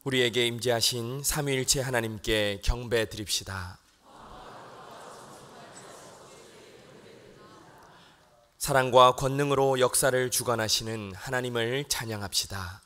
우리에게 임재하신 삼위일체 하나님께 경배 드립시다. 사랑과 권능으로 역사를 주관하시는 하나님을 찬양합시다.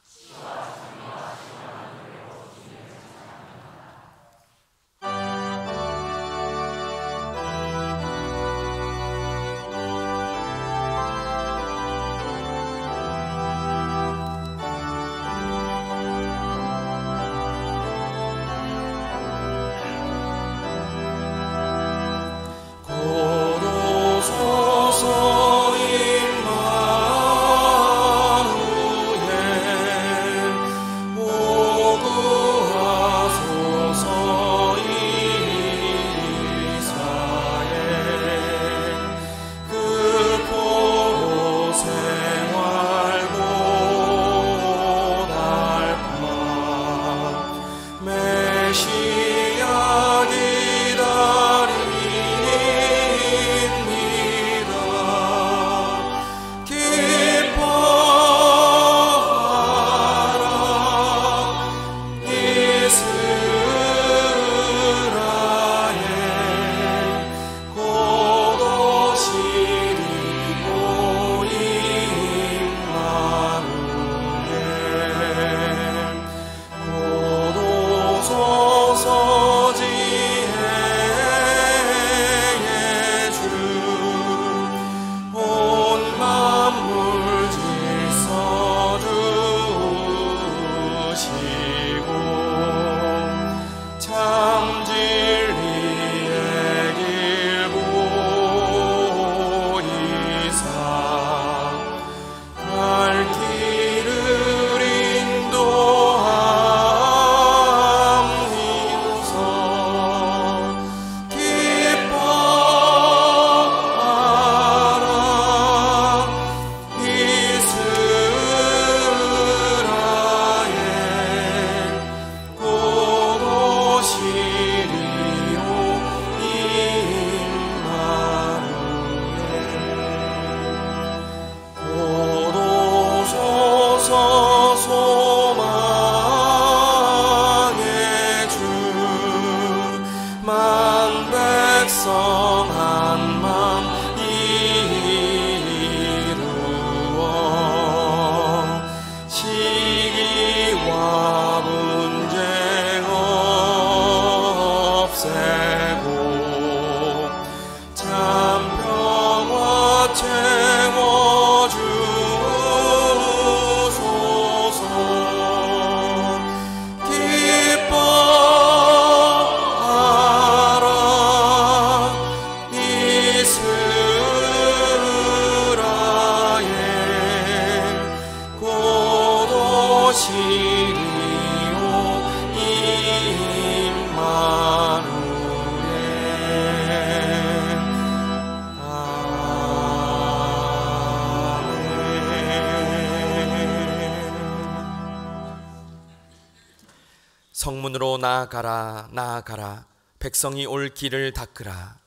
성문으로 나아가라, 나아가라. 백성이 올 길을 닦으라.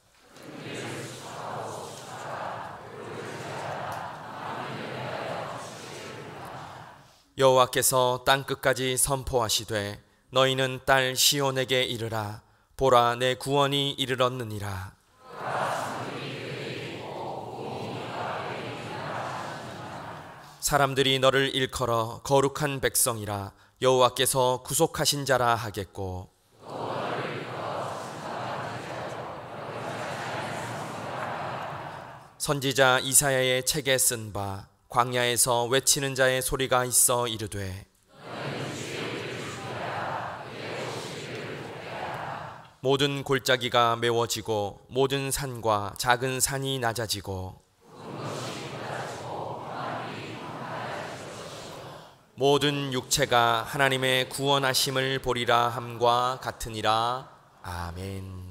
여호와께서 땅끝까지 선포하시되 너희는 딸 시온에게 이르라. 보라, 내 구원이 이르렀느니라. 사람들이 너를 일컬어 거룩한 백성이라. 여호와께서 구속하신 자라 하겠고, 선지자 이사야의 책에 쓴 바 광야에서 외치는 자의 소리가 있어 이르되 모든 골짜기가 메워지고 모든 산과 작은 산이 낮아지고 모든 육체가 하나님의 구원하심을 보리라 함과 같으니라. 아멘.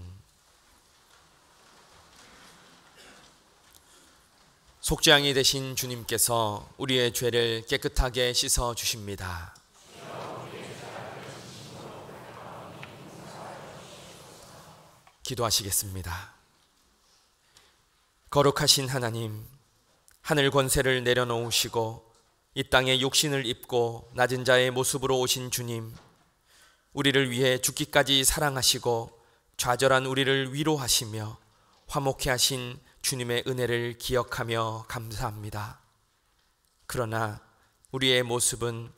속죄양이 되신 주님께서 우리의 죄를 깨끗하게 씻어 주십니다. 기도하시겠습니다. 거룩하신 하나님, 하늘 권세를 내려놓으시고 이 땅에 육신을 입고 낮은 자의 모습으로 오신 주님, 우리를 위해 죽기까지 사랑하시고 좌절한 우리를 위로하시며 화목케 하신 주님의 은혜를 기억하며 감사합니다. 그러나 우리의 모습은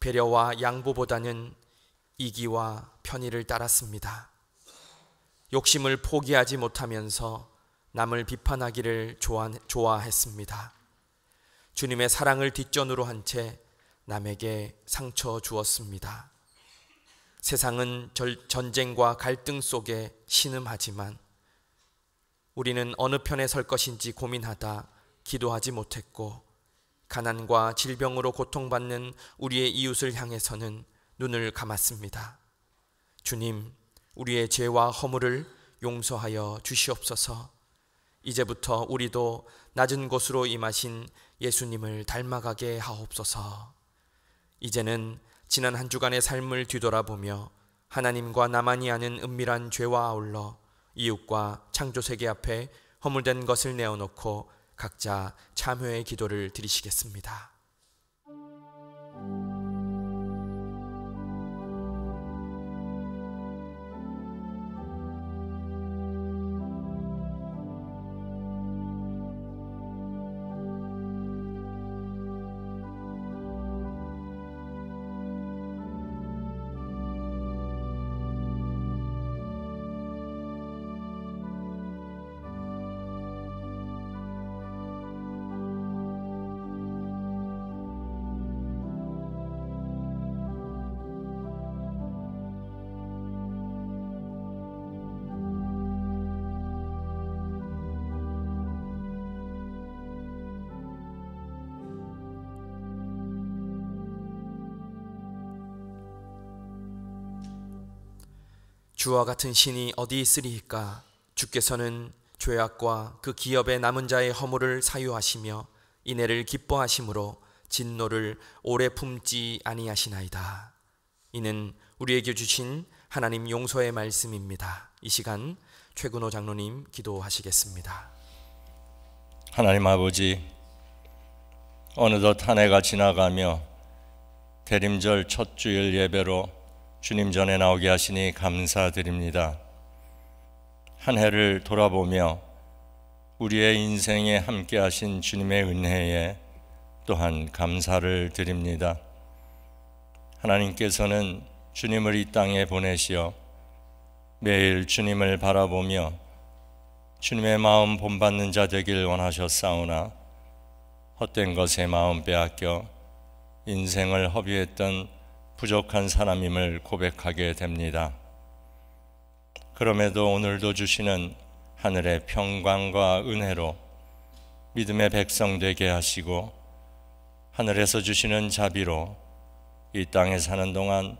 배려와 양보보다는 이기와 편의를 따랐습니다. 욕심을 포기하지 못하면서 남을 비판하기를 좋아했습니다. 주님의 사랑을 뒷전으로 한 채 남에게 상처 주었습니다. 세상은 전쟁과 갈등 속에 신음하지만 우리는 어느 편에 설 것인지 고민하다 기도하지 못했고, 가난과 질병으로 고통받는 우리의 이웃을 향해서는 눈을 감았습니다. 주님, 우리의 죄와 허물을 용서하여 주시옵소서. 이제부터 우리도 낮은 곳으로 임하신 예수님을 닮아가게 하옵소서. 이제는 지난 한 주간의 삶을 뒤돌아보며 하나님과 나만이 아는 은밀한 죄와 아울러 이웃과 창조세계 앞에 허물된 것을 내어놓고 각자 참회의 기도를 드리시겠습니다. 주와 같은 신이 어디 있으리이까? 주께서는 죄악과 그 기업의 남은 자의 허물을 사유하시며 이내를 기뻐하심으로 진노를 오래 품지 아니하시나이다. 이는 우리에게 주신 하나님 용서의 말씀입니다. 이 시간 최근호 장로님 기도하시겠습니다. 하나님 아버지, 어느덧 한 해가 지나가며 대림절 첫 주일 예배로 주님 전에 나오게 하시니 감사드립니다. 한 해를 돌아보며 우리의 인생에 함께 하신 주님의 은혜에 또한 감사를 드립니다. 하나님께서는 주님을 이 땅에 보내시어 매일 주님을 바라보며 주님의 마음 본받는 자 되길 원하셨사오나 헛된 것에 마음 빼앗겨 인생을 허비했던 부족한 사람임을 고백하게 됩니다. 그럼에도 오늘도 주시는 하늘의 평강과 은혜로 믿음의 백성 되게 하시고 하늘에서 주시는 자비로 이 땅에 사는 동안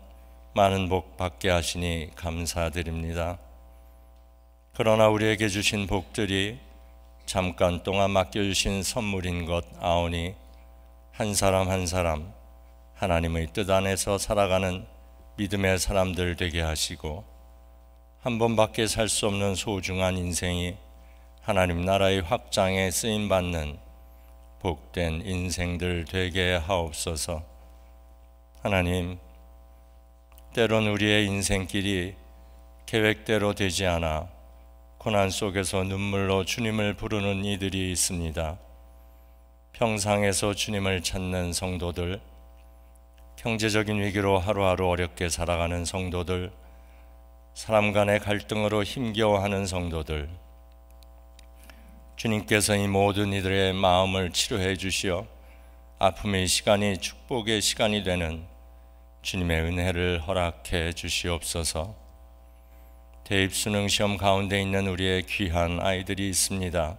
많은 복 받게 하시니 감사드립니다. 그러나 우리에게 주신 복들이 잠깐 동안 맡겨주신 선물인 것 아오니 한 사람 한 사람 하나님의 뜻 안에서 살아가는 믿음의 사람들 되게 하시고 한 번밖에 살 수 없는 소중한 인생이 하나님 나라의 확장에 쓰임받는 복된 인생들 되게 하옵소서. 하나님, 때론 우리의 인생길이 계획대로 되지 않아 고난 속에서 눈물로 주님을 부르는 이들이 있습니다. 평상에서 주님을 찾는 성도들, 경제적인 위기로 하루하루 어렵게 살아가는 성도들, 사람 간의 갈등으로 힘겨워하는 성도들, 주님께서 이 모든 이들의 마음을 치료해 주시어 아픔의 시간이 축복의 시간이 되는 주님의 은혜를 허락해 주시옵소서. 대입수능 시험 가운데 있는 우리의 귀한 아이들이 있습니다.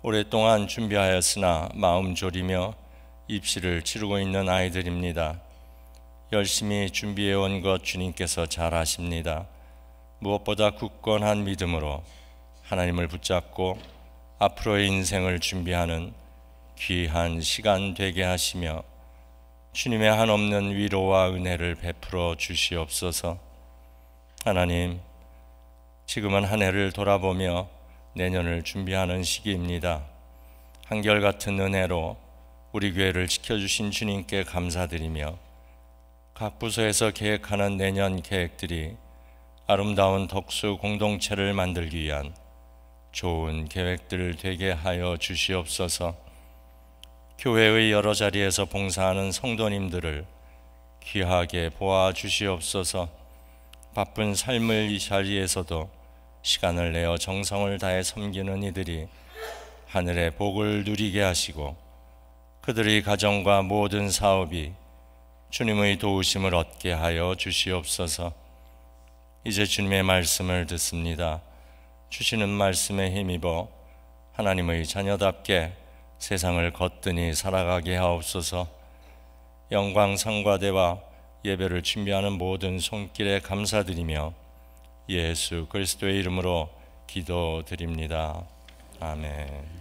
오랫동안 준비하였으나 마음 졸이며 입시를 치르고 있는 아이들입니다. 열심히 준비해온 것 주님께서 잘 아십니다. 무엇보다 굳건한 믿음으로 하나님을 붙잡고 앞으로의 인생을 준비하는 귀한 시간 되게 하시며 주님의 한없는 위로와 은혜를 베풀어 주시옵소서. 하나님, 지금은 한 해를 돌아보며 내년을 준비하는 시기입니다. 한결같은 은혜로 우리 교회를 지켜주신 주님께 감사드리며 각 부서에서 계획하는 내년 계획들이 아름다운 덕수 공동체를 만들기 위한 좋은 계획들 되게 하여 주시옵소서. 교회의 여러 자리에서 봉사하는 성도님들을 귀하게 보아 주시옵소서. 바쁜 삶의 이 자리에서도 시간을 내어 정성을 다해 섬기는 이들이 하늘의 복을 누리게 하시고 그들의 가정과 모든 사업이 주님의 도우심을 얻게 하여 주시옵소서. 이제 주님의 말씀을 듣습니다. 주시는 말씀에 힘입어 하나님의 자녀답게 세상을 거뜬히 살아가게 하옵소서. 영광 상과대와 예배를 준비하는 모든 손길에 감사드리며 예수 그리스도의 이름으로 기도드립니다. 아멘.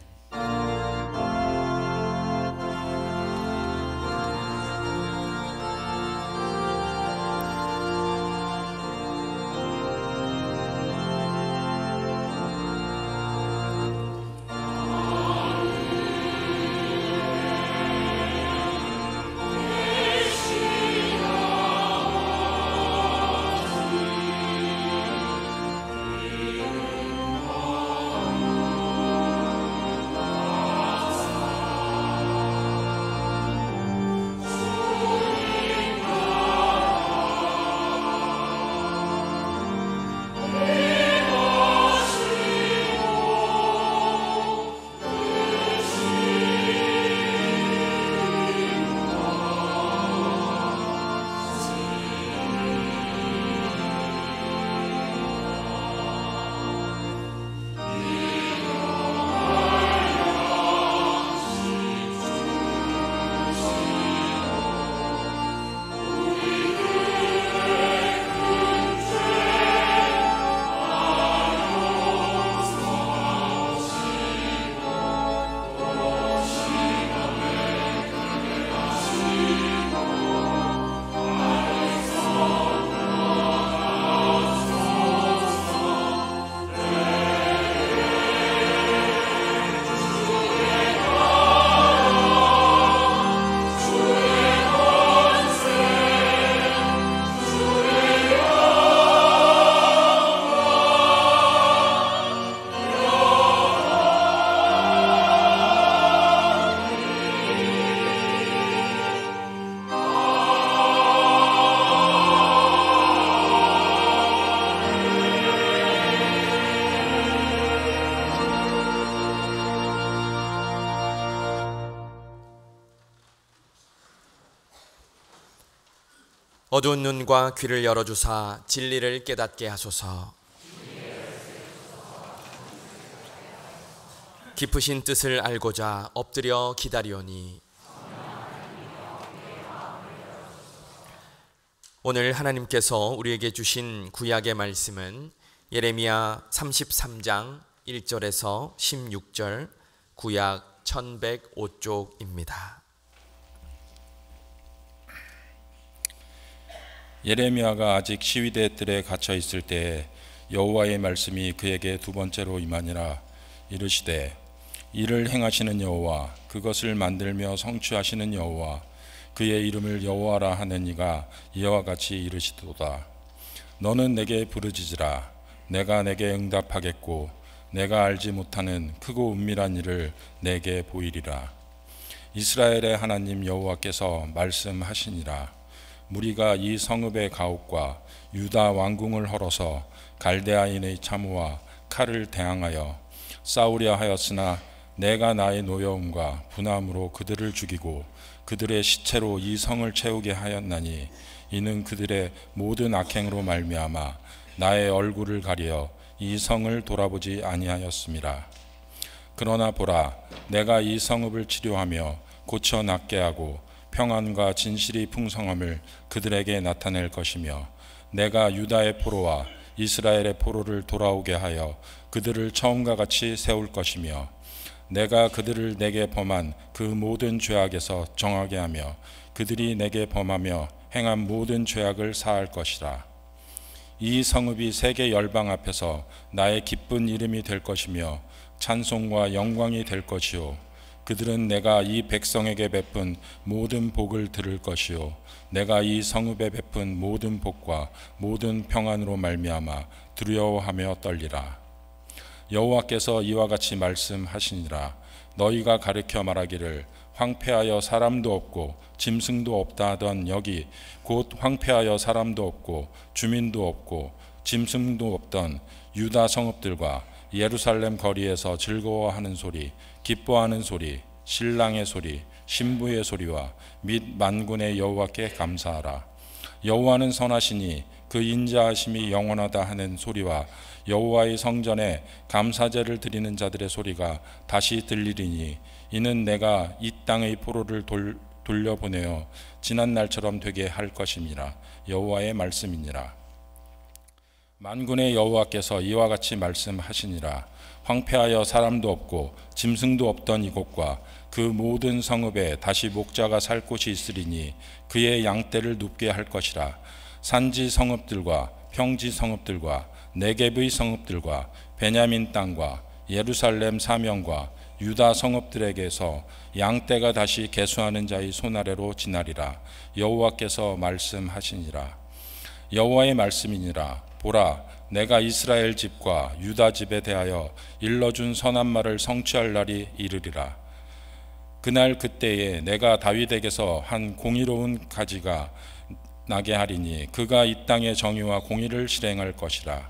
어두운 눈과 귀를 열어주사 진리를 깨닫게 하소서. 깊으신 뜻을 알고자 엎드려 기다리오니 오늘 하나님께서 우리에게 주신 구약의 말씀은 예레미야 33장 1절에서 16절 구약 1105쪽입니다. 예레미야가 아직 시위대 뜰에 갇혀 있을 때에 여호와의 말씀이 그에게 두 번째로 임하니라. 이르시되 이를 행하시는 여호와, 그것을 만들며 성취하시는 여호와, 그의 이름을 여호와라 하는 이가 이와 같이 이르시도다. 너는 내게 부르짖으라. 내가 내게 응답하겠고 내가 알지 못하는 크고 은밀한 일을 내게 보이리라. 이스라엘의 하나님 여호와께서 말씀하시니라. 무리가 이 성읍의 가옥과 유다 왕궁을 헐어서 갈대아인의 참호와 칼을 대항하여 싸우려 하였으나 내가 나의 노여움과 분함으로 그들을 죽이고 그들의 시체로 이 성을 채우게 하였나니 이는 그들의 모든 악행으로 말미암아 나의 얼굴을 가려 이 성을 돌아보지 아니하였음이라. 그러나 보라, 내가 이 성읍을 치료하며 고쳐 낫게 하고 평안과 진실이 풍성함을 그들에게 나타낼 것이며 내가 유다의 포로와 이스라엘의 포로를 돌아오게 하여 그들을 처음과 같이 세울 것이며 내가 그들을 내게 범한 그 모든 죄악에서 정하게 하며 그들이 내게 범하며 행한 모든 죄악을 사할 것이라. 이 성읍이 세계 열방 앞에서 나의 기쁜 이름이 될 것이며 찬송과 영광이 될 것이요 그들은 내가 이 백성에게 베푼 모든 복을 들을 것이요 내가 이 성읍에 베푼 모든 복과 모든 평안으로 말미암아 두려워하며 떨리라. 여호와께서 이와 같이 말씀하시니라. 너희가 가르쳐 말하기를 황폐하여 사람도 없고 짐승도 없다 하던 여기 곧 황폐하여 사람도 없고 주민도 없고 짐승도 없던 유다 성읍들과 예루살렘 거리에서 즐거워하는 소리, 기뻐하는 소리, 신랑의 소리, 신부의 소리와 및 만군의 여호와께 감사하라. 여호와는 선하시니 그 인자하심이 영원하다 하는 소리와 여호와의 성전에 감사제를 드리는 자들의 소리가 다시 들리리니 이는 내가 이 땅의 포로를 돌려보내어 지난 날처럼 되게 할 것임이라. 여호와의 말씀이니라. 만군의 여호와께서 이와 같이 말씀하시니라. 황폐하여 사람도 없고 짐승도 없던 이곳과 그 모든 성읍에 다시 목자가 살 곳이 있으리니 그의 양떼를 눕게 할 것이라. 산지 성읍들과 평지 성읍들과 네겝의 성읍들과 베냐민 땅과 예루살렘 사명과 유다 성읍들에게서 양떼가 다시 계수하는 자의 손 아래로 지나리라. 여호와께서 말씀하시니라. 여호와의 말씀이니라. 보라, 내가 이스라엘 집과 유다 집에 대하여 일러준 선한 말을 성취할 날이 이르리라. 그날 그때에 내가 다윗에게서 한 공의로운 가지가 나게 하리니 그가 이 땅의 정의와 공의를 실행할 것이라.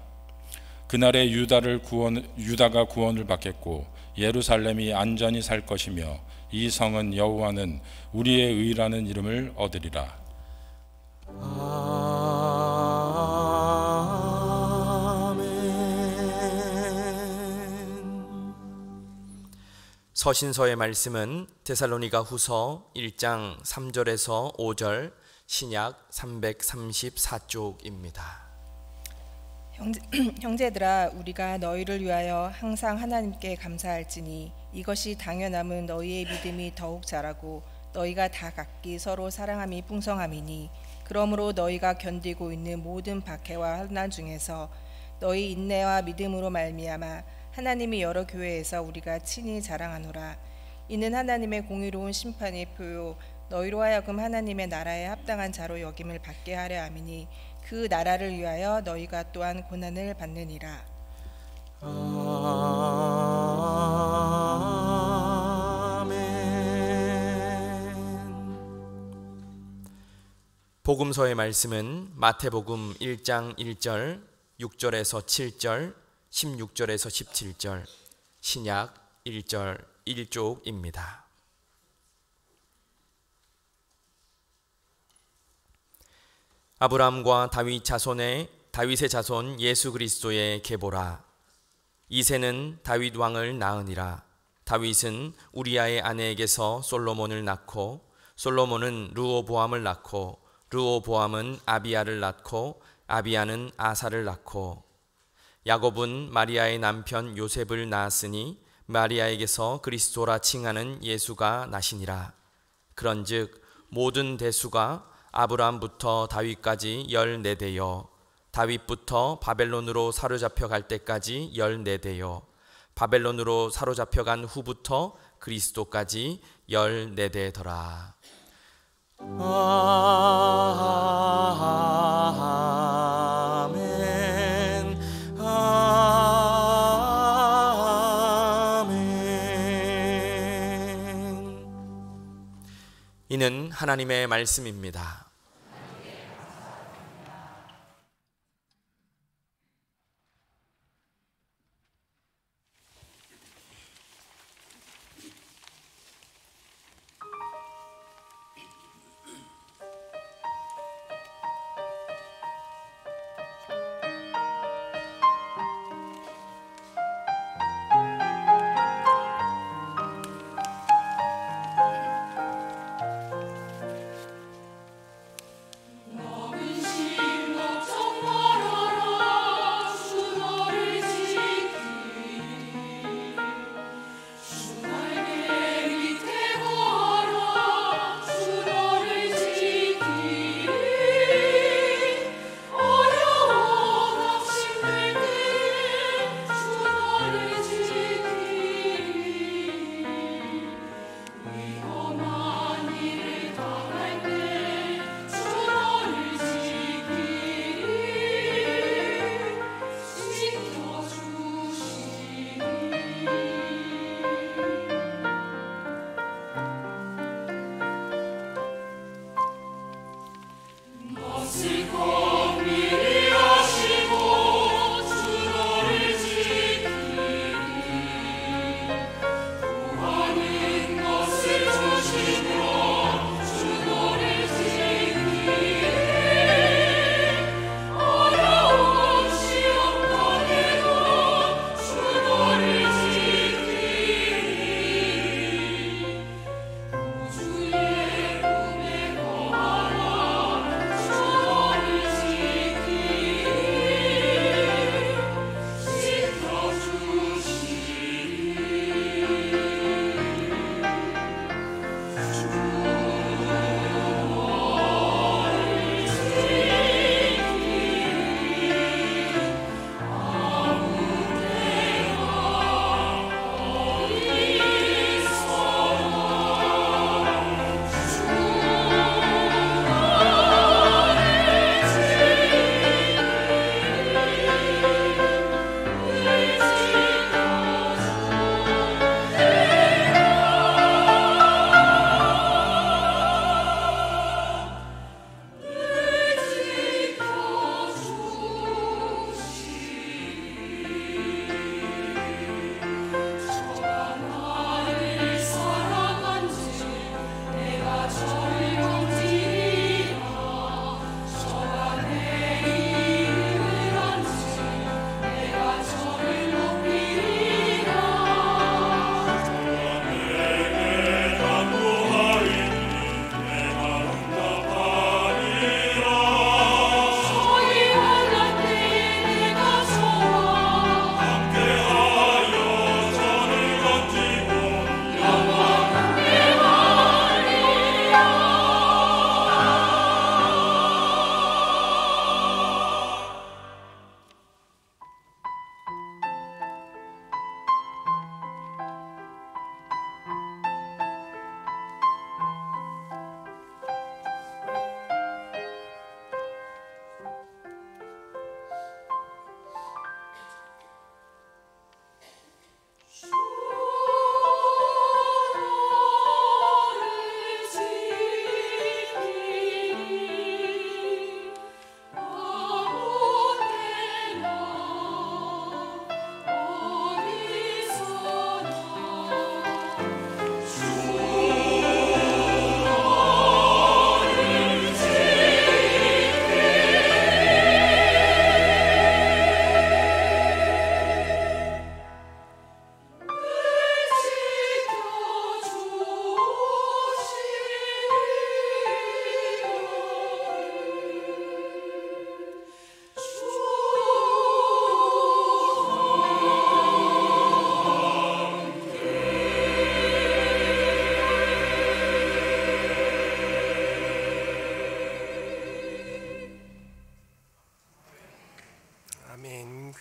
그날에 유다가 구원을 받겠고 예루살렘이 안전히 살 것이며 이 성은 여호와는 우리의 의라는 이름을 얻으리라. 서신서의 말씀은 데살로니가 후서 1장 3절에서 5절, 신약 334쪽입니다. 형제들아, 우리가 너희를 위하여 항상 하나님께 감사할지니 이것이 당연함은 너희의 믿음이 더욱 자라고 너희가 다 각기 서로 사랑함이 풍성함이니 그러므로 너희가 견디고 있는 모든 박해와 환난 중에서 너희 인내와 믿음으로 말미암아 하나님이 여러 교회에서 우리가 친히 자랑하노라. 이는 하나님의 공의로운 심판의 표요 너희로 하여금 하나님의 나라에 합당한 자로 여김을 받게 하려 함이니 그 나라를 위하여 너희가 또한 고난을 받느니라. 복음서의 말씀은 마태복음 1장 1절, 6절에서 7절, 16절에서 17절, 신약 1절 1쪽입니다. 아브라함과 다윗의 자손 예수 그리스도의 계보라. 이새는 다윗 왕을 낳으니라. 다윗은 우리아의 아내에게서 솔로몬을 낳고 솔로몬은 르호보암을 낳고 르호보암은 아비야를 낳고 아비야는 아사를 낳고 야곱은 마리아의 남편 요셉을 낳았으니 마리아에게서 그리스도라 칭하는 예수가 나시니라. 그런즉 모든 대수가 아브라함부터 다윗까지 14대요 다윗부터 바벨론으로 사로잡혀 갈 때까지 14대요 바벨론으로 사로잡혀간 후부터 그리스도까지 14대더라. 아멘. 아멘. 이는 하나님의 말씀입니다.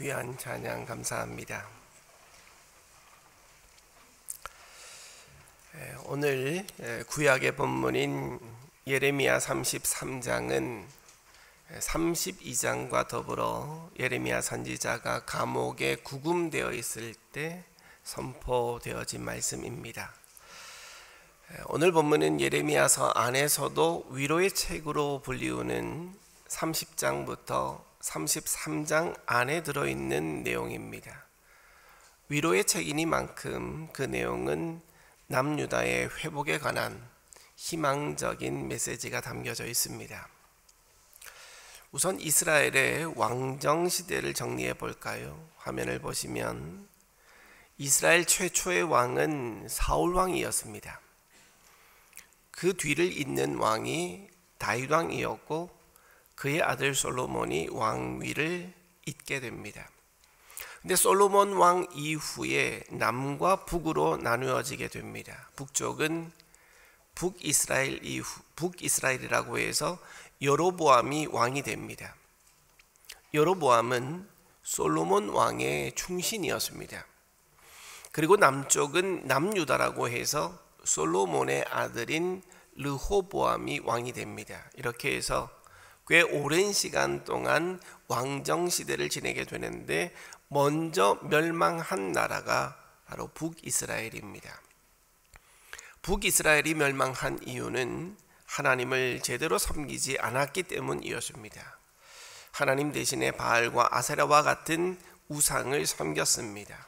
귀한 찬양 감사합니다. 오늘 구약의 본문인 예레미야 33장은 32장과 더불어 예레미야 선지자가 감옥에 구금되어 있을 때 선포되어진 말씀입니다. 오늘 본문은 예레미야서 안에서도 위로의 책으로 불리우는 30장부터 33장 안에 들어있는 내용입니다. 위로의 책이니만큼 그 내용은 남유다의 회복에 관한 희망적인 메시지가 담겨져 있습니다. 우선 이스라엘의 왕정 시대를 정리해 볼까요? 화면을 보시면 이스라엘 최초의 왕은 사울 왕이었습니다. 그 뒤를 잇는 왕이 다윗 왕이었고 그의 아들 솔로몬이 왕위를 잇게 됩니다. 근데 솔로몬 왕 이후에 남과 북으로 나누어지게 됩니다. 북쪽은 북이스라엘이라고 해서 여로보암이 왕이 됩니다. 여로보암은 솔로몬 왕의 충신이었습니다. 그리고 남쪽은 남유다라고 해서 솔로몬의 아들인 르호보암이 왕이 됩니다. 이렇게 해서 꽤 오랜 시간 동안 왕정 시대를 지내게 되는데 먼저 멸망한 나라가 바로 북이스라엘입니다. 북이스라엘이 멸망한 이유는 하나님을 제대로 섬기지 않았기 때문이었습니다. 하나님 대신에 바알과 아세라와 같은 우상을 섬겼습니다.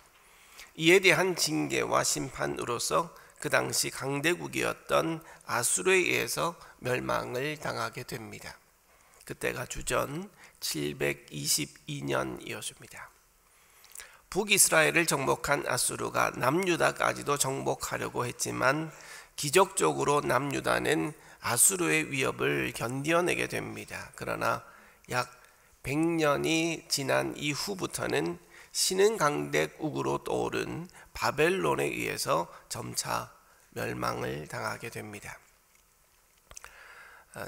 이에 대한 징계와 심판으로서 그 당시 강대국이었던 아수르에 의해서 멸망을 당하게 됩니다. 그때가 주전 722년이었습니다. 북이스라엘을 정복한 아수르가 남유다까지도 정복하려고 했지만 기적적으로 남유다는 아수르의 위협을 견뎌내게 됩니다. 그러나 약 100년이 지난 이후부터는 신흥강대국으로 떠오른 바벨론에 의해서 점차 멸망을 당하게 됩니다.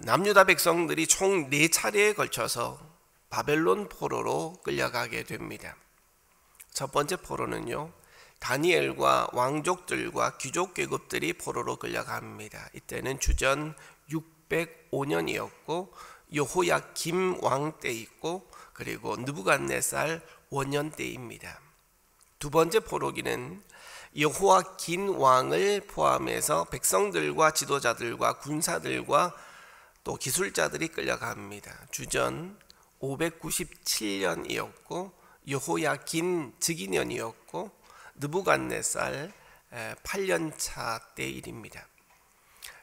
남유다 백성들이 총 4차례에 걸쳐서 바벨론 포로로 끌려가게 됩니다. 첫 번째 포로는요, 다니엘과 왕족들과 귀족 계급들이 포로로 끌려갑니다. 이때는 주전 605년이었고 여호야김 왕 때 있고 그리고 느부갓네살 원년 때입니다. 두 번째 포로기는 여호야긴 왕을 포함해서 백성들과 지도자들과 군사들과 또 기술자들이 끌려갑니다. 주전 597년이었고 여호야긴 즉위년이었고 느부갓네살 8년차 때 일입니다.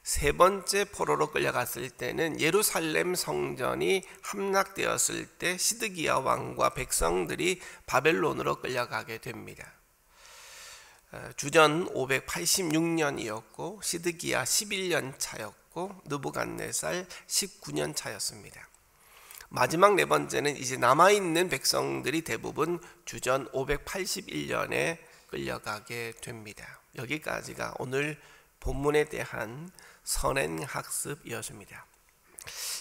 세 번째 포로로 끌려갔을 때는 예루살렘 성전이 함락되었을 때 시드기야 왕과 백성들이 바벨론으로 끌려가게 됩니다. 주전 586년이었고 시드기야 11년 차였고 느부갓네살 19년 차였습니다. 마지막 네 번째는 이제 남아있는 백성들이 대부분 주전 581년에 끌려가게 됩니다. 여기까지가 오늘 본문에 대한 선행학습이었습니다.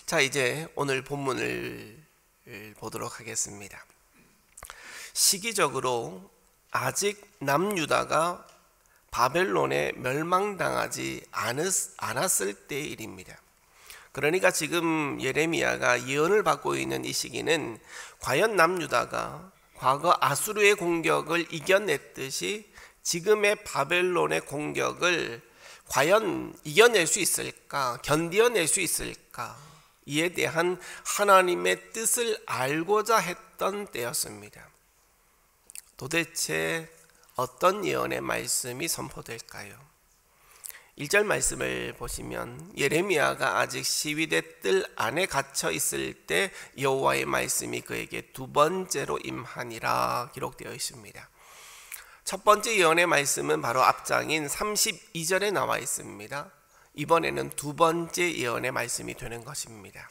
자, 이제 오늘 본문을 보도록 하겠습니다. 시기적으로 아직 남유다가 바벨론에 멸망당하지 않았을 때의 일입니다. 그러니까 지금 예레미야가 예언을 받고 있는 이 시기는 과연 남유다가 과거 아수르의 공격을 이겨냈듯이 지금의 바벨론의 공격을 과연 이겨낼 수 있을까? 견뎌낼 수 있을까? 이에 대한 하나님의 뜻을 알고자 했던 때였습니다. 도대체 어떤 예언의 말씀이 선포될까요? 1절 말씀을 보시면 예레미야가 아직 시위대 뜰 안에 갇혀 있을 때 여호와의 말씀이 그에게 두 번째로 임하니라 기록되어 있습니다. 첫 번째 예언의 말씀은 바로 앞장인 32절에 나와 있습니다. 이번에는 두 번째 예언의 말씀이 되는 것입니다.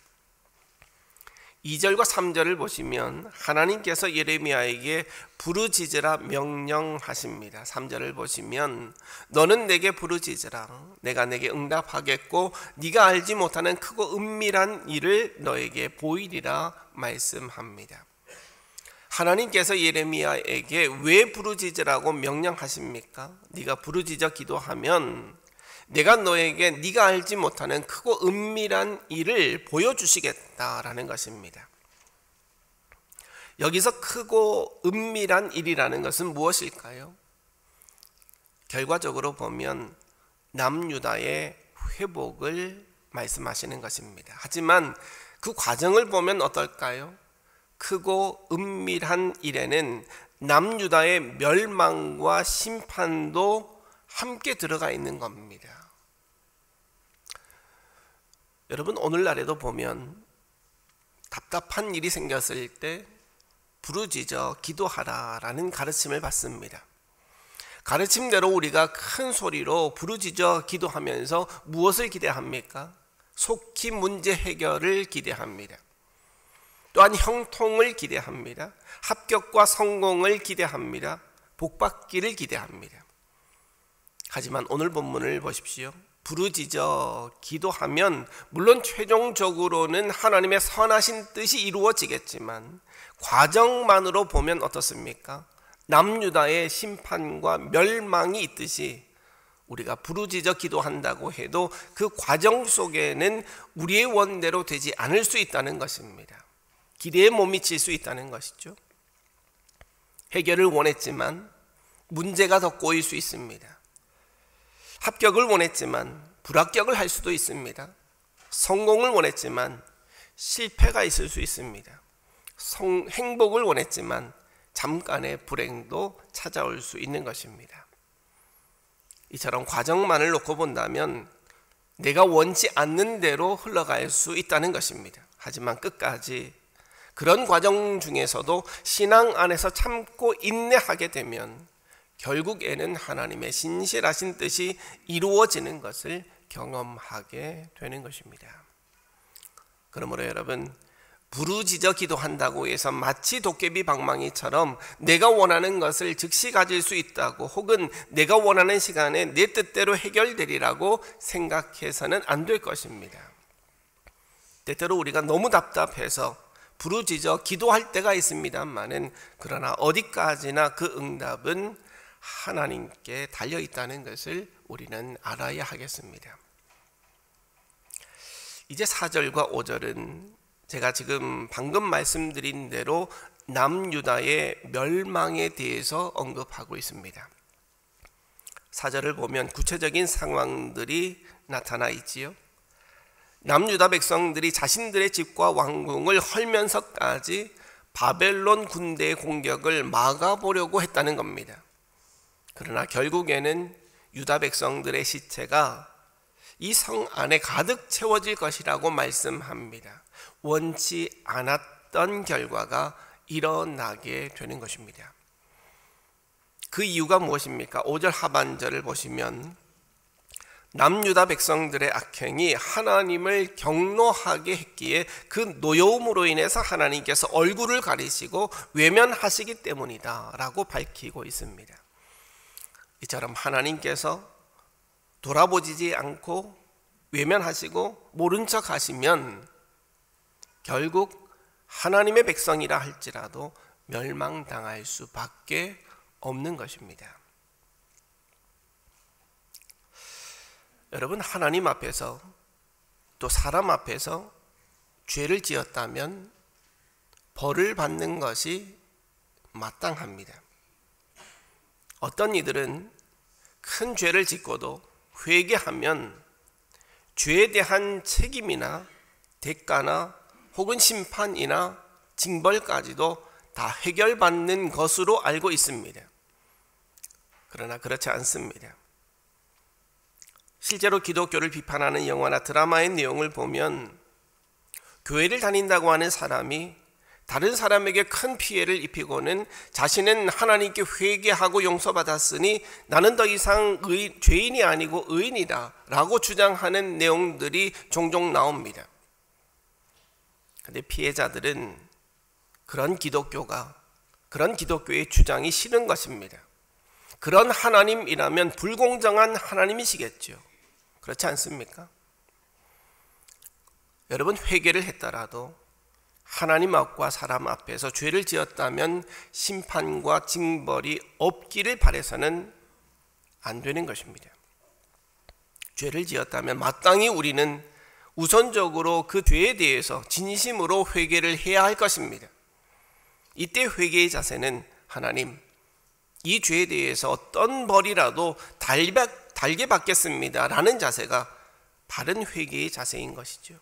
2절과 3절을 보시면 하나님께서 예레미야에게 부르짖으라 명령하십니다. 3절을 보시면 너는 내게 부르짖으라 내가 내게 응답하겠고 네가 알지 못하는 크고 은밀한 일을 너에게 보이리라 말씀합니다. 하나님께서 예레미야에게 왜 부르짖으라고 명령하십니까? 네가 부르짖어 기도하면 내가 너에게 네가 알지 못하는 크고 은밀한 일을 보여주시겠다라는 것입니다. 여기서 크고 은밀한 일이라는 것은 무엇일까요? 결과적으로 보면 남유다의 회복을 말씀하시는 것입니다. 하지만 그 과정을 보면 어떨까요? 크고 은밀한 일에는 남유다의 멸망과 심판도 함께 들어가 있는 겁니다. 여러분, 오늘날에도 보면 답답한 일이 생겼을 때 부르짖어 기도하라라는 가르침을 받습니다. 가르침대로 우리가 큰 소리로 부르짖어 기도하면서 무엇을 기대합니까? 속히 문제 해결을 기대합니다. 또한 형통을 기대합니다. 합격과 성공을 기대합니다. 복받기를 기대합니다. 하지만 오늘 본문을 보십시오. 부르짖어 기도하면 물론 최종적으로는 하나님의 선하신 뜻이 이루어지겠지만 과정만으로 보면 어떻습니까? 남유다의 심판과 멸망이 있듯이 우리가 부르짖어 기도한다고 해도 그 과정 속에는 우리의 원대로 되지 않을 수 있다는 것입니다. 기대에 못 미칠 수 있다는 것이죠. 해결을 원했지만 문제가 더 꼬일 수 있습니다. 합격을 원했지만 불합격을 할 수도 있습니다. 성공을 원했지만 실패가 있을 수 있습니다. 행복을 원했지만 잠깐의 불행도 찾아올 수 있는 것입니다. 이처럼 과정만을 놓고 본다면 내가 원치 않는 대로 흘러갈 수 있다는 것입니다. 하지만 끝까지 그런 과정 중에서도 신앙 안에서 참고 인내하게 되면 결국에는 하나님의 신실하신 뜻이 이루어지는 것을 경험하게 되는 것입니다. 그러므로 여러분, 부르짖어 기도한다고 해서 마치 도깨비 방망이처럼 내가 원하는 것을 즉시 가질 수 있다고 혹은 내가 원하는 시간에 내 뜻대로 해결되리라고 생각해서는 안 될 것입니다. 때때로 우리가 너무 답답해서 부르짖어 기도할 때가 있습니다만은 그러나 어디까지나 그 응답은 하나님께 달려 있다는 것을 우리는 알아야 하겠습니다. 이제 4절과 5절은 제가 지금 방금 말씀드린 대로 남유다의 멸망에 대해서 언급하고 있습니다. 4절을 보면 구체적인 상황들이 나타나 있지요. 남유다 백성들이 자신들의 집과 왕궁을 헐면서까지 바벨론 군대의 공격을 막아보려고 했다는 겁니다. 그러나 결국에는 유다 백성들의 시체가 이 성 안에 가득 채워질 것이라고 말씀합니다. 원치 않았던 결과가 일어나게 되는 것입니다. 그 이유가 무엇입니까? 5절 하반절을 보시면 남유다 백성들의 악행이 하나님을 경노하게 했기에 그 노여움으로 인해서 하나님께서 얼굴을 가리시고 외면하시기 때문이다 라고 밝히고 있습니다. 이처럼 하나님께서 돌아보지 않고 외면하시고 모른 척 하시면 결국 하나님의 백성이라 할지라도 멸망당할 수밖에 없는 것입니다. 여러분, 하나님 앞에서 또 사람 앞에서 죄를 지었다면 벌을 받는 것이 마땅합니다. 어떤 이들은 큰 죄를 짓고도 회개하면 죄에 대한 책임이나 대가나 혹은 심판이나 징벌까지도 다 해결받는 것으로 알고 있습니다. 그러나 그렇지 않습니다. 실제로 기독교를 비판하는 영화나 드라마의 내용을 보면 교회를 다닌다고 하는 사람이 다른 사람에게 큰 피해를 입히고는 자신은 하나님께 회개하고 용서받았으니 나는 더 이상 죄인이 아니고 의인이다 라고 주장하는 내용들이 종종 나옵니다. 그런데 피해자들은 그런 기독교의 주장이 싫은 것입니다. 그런 하나님이라면 불공정한 하나님이시겠죠. 그렇지 않습니까? 여러분, 회개를 했더라도 하나님 앞과 사람 앞에서 죄를 지었다면 심판과 징벌이 없기를 바라서는 안 되는 것입니다. 죄를 지었다면 마땅히 우리는 우선적으로 그 죄에 대해서 진심으로 회개를 해야 할 것입니다. 이때 회개의 자세는 하나님, 이 죄에 대해서 어떤 벌이라도 달게 받겠습니다 라는 자세가 바른 회개의 자세인 것이죠.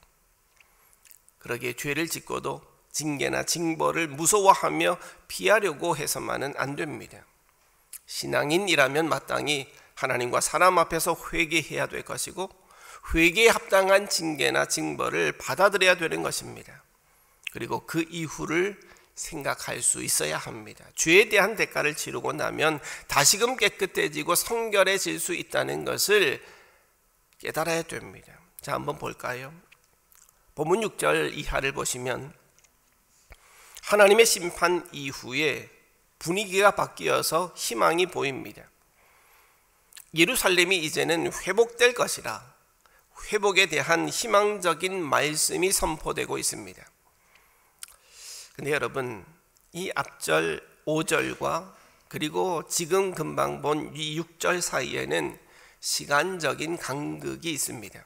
그러기에 죄를 짓고도 징계나 징벌을 무서워하며 피하려고 해서만은 안 됩니다. 신앙인이라면 마땅히 하나님과 사람 앞에서 회개해야 될 것이고 회개에 합당한 징계나 징벌을 받아들여야 되는 것입니다. 그리고 그 이후를 생각할 수 있어야 합니다. 죄에 대한 대가를 치르고 나면 다시금 깨끗해지고 성결해질 수 있다는 것을 깨달아야 됩니다. 자, 한번 볼까요? 본문 6절 이하를 보시면 하나님의 심판 이후에 분위기가 바뀌어서 희망이 보입니다. 예루살렘이 이제는 회복될 것이라 회복에 대한 희망적인 말씀이 선포되고 있습니다. 근데 여러분, 이 앞절 5절과 그리고 지금 금방 본 이 6절 사이에는 시간적인 간극이 있습니다.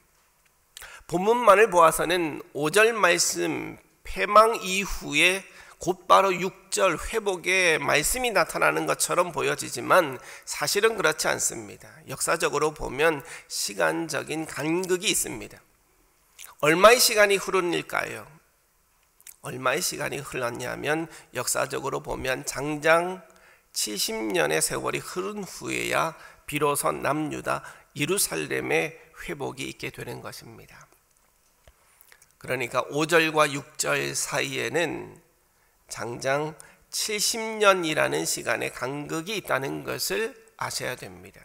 본문만을 보아서는 5절 말씀 패망 이후에 곧바로 6절 회복의 말씀이 나타나는 것처럼 보여지지만 사실은 그렇지 않습니다. 역사적으로 보면 시간적인 간극이 있습니다. 얼마의 시간이 흐른 일까요? 얼마의 시간이 흘렀냐면 역사적으로 보면 장장 70년의 세월이 흐른 후에야 비로소 남유다 예루살렘의 회복이 있게 되는 것입니다. 그러니까 5절과 6절 사이에는 장장 70년이라는 시간의 간극이 있다는 것을 아셔야 됩니다.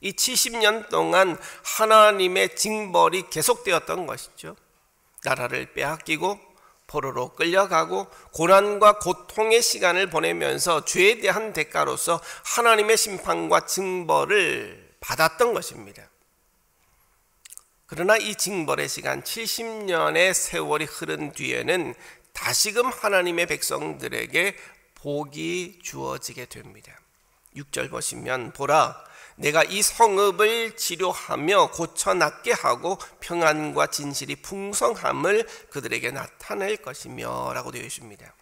이 70년 동안 하나님의 징벌이 계속되었던 것이죠. 나라를 빼앗기고 포로로 끌려가고 고난과 고통의 시간을 보내면서 죄에 대한 대가로서 하나님의 심판과 징벌을 받았던 것입니다. 그러나 이 징벌의 시간 70년의 세월이 흐른 뒤에는 다시금 하나님의 백성들에게 복이 주어지게 됩니다. 6절 보시면 보라, 내가 이 성읍을 치료하며 고쳐 낫게 하고 평안과 진실이 풍성함을 그들에게 나타낼 것이며 라고 되어 있습니다.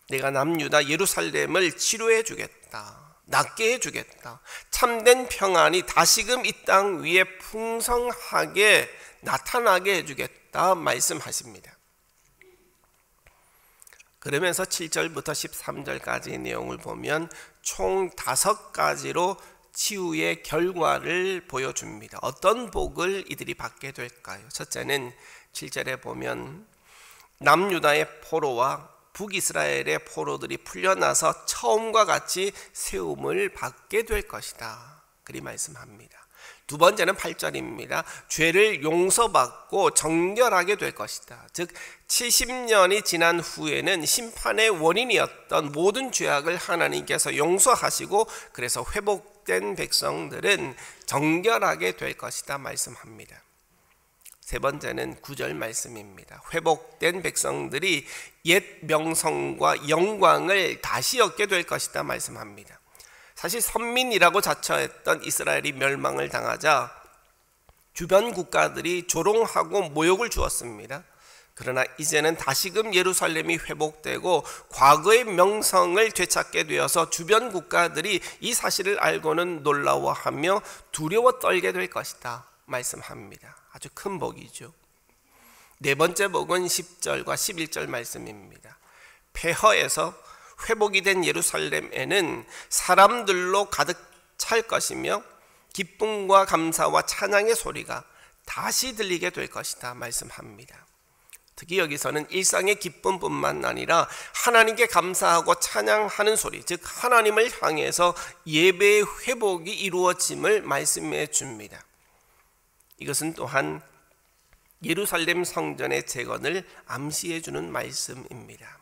내가 남유다 예루살렘을 치료해 주겠다, 낫게 해주겠다, 참된 평안이 다시금 이 땅 위에 풍성하게 나타나게 해주겠다 말씀하십니다. 그러면서 7절부터 13절까지의 내용을 보면 총 5가지로 치유의 결과를 보여줍니다. 어떤 복을 이들이 받게 될까요? 첫째는 7절에 보면 남유다의 포로와 북이스라엘의 포로들이 풀려나서 처음과 같이 세움을 받게 될 것이다, 그리 말씀합니다. 두 번째는 8절입니다. 죄를 용서받고 정결하게 될 것이다. 즉 70년이 지난 후에는 심판의 원인이었던 모든 죄악을 하나님께서 용서하시고 그래서 회복된 백성들은 정결하게 될 것이다 말씀합니다. 세 번째는 9절 말씀입니다. 회복된 백성들이 옛 명성과 영광을 다시 얻게 될 것이다 말씀합니다. 사실 선민이라고 자처했던 이스라엘이 멸망을 당하자 주변 국가들이 조롱하고 모욕을 주었습니다. 그러나 이제는 다시금 예루살렘이 회복되고 과거의 명성을 되찾게 되어서 주변 국가들이 이 사실을 알고는 놀라워하며 두려워 떨게 될 것이다 말씀합니다. 아주 큰 복이죠. 네 번째 복은 10절과 11절 말씀입니다. 폐허에서 회복이 된 예루살렘에는 사람들로 가득 찰 것이며 기쁨과 감사와 찬양의 소리가 다시 들리게 될 것이다 말씀합니다. 특히 여기서는 일상의 기쁨뿐만 아니라 하나님께 감사하고 찬양하는 소리, 즉 하나님을 향해서 예배의 회복이 이루어짐을 말씀해 줍니다. 이것은 또한 예루살렘 성전의 재건을 암시해 주는 말씀입니다.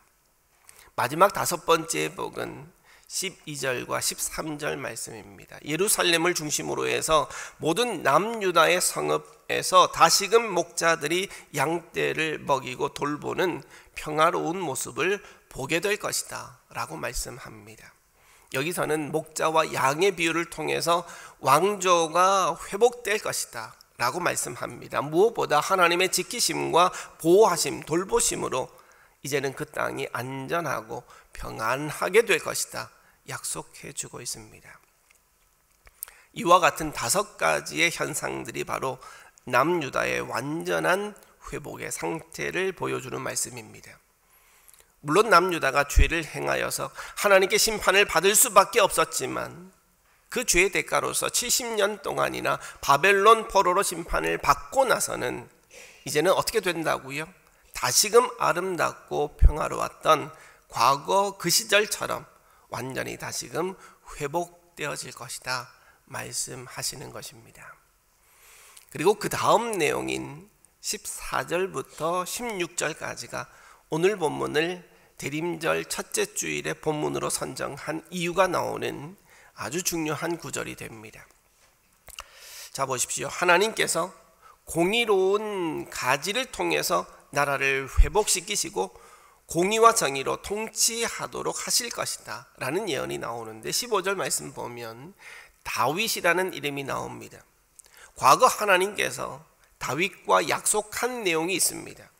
마지막 5번째 복은 12절과 13절 말씀입니다. 예루살렘을 중심으로 해서 모든 남유다의 성읍에서 다시금 목자들이 양떼를 먹이고 돌보는 평화로운 모습을 보게 될 것이다 라고 말씀합니다. 여기서는 목자와 양의 비유를 통해서 왕조가 회복될 것이다 라고 말씀합니다. 무엇보다 하나님의 지키심과 보호하심, 돌보심으로 이제는 그 땅이 안전하고 평안하게 될 것이다 약속해 주고 있습니다. 이와 같은 5가지의 현상들이 바로 남유다의 완전한 회복의 상태를 보여주는 말씀입니다. 물론 남유다가 죄를 행하여서 하나님께 심판을 받을 수밖에 없었지만 그 죄의 대가로서 70년 동안이나 바벨론 포로로 심판을 받고 나서는 이제는 어떻게 된다고요? 다시금 아름답고 평화로웠던 과거 그 시절처럼 완전히 다시금 회복되어질 것이다 말씀하시는 것입니다. 그리고 그 다음 내용인 14절부터 16절까지가 오늘 본문을 대림절 첫째 주일의 본문으로 선정한 이유가 나오는 아주 중요한 구절이 됩니다. 자 보십시오. 하나님께서 공의로운 가지를 통해서 나라를 회복시키시고 공의와 정의로 통치하도록 하실 것이다 라는 예언이 나오는데 15절 말씀 보면 다윗이라는 이름이 나옵니다. 과거 하나님께서 다윗과 약속한 내용이 있습니다.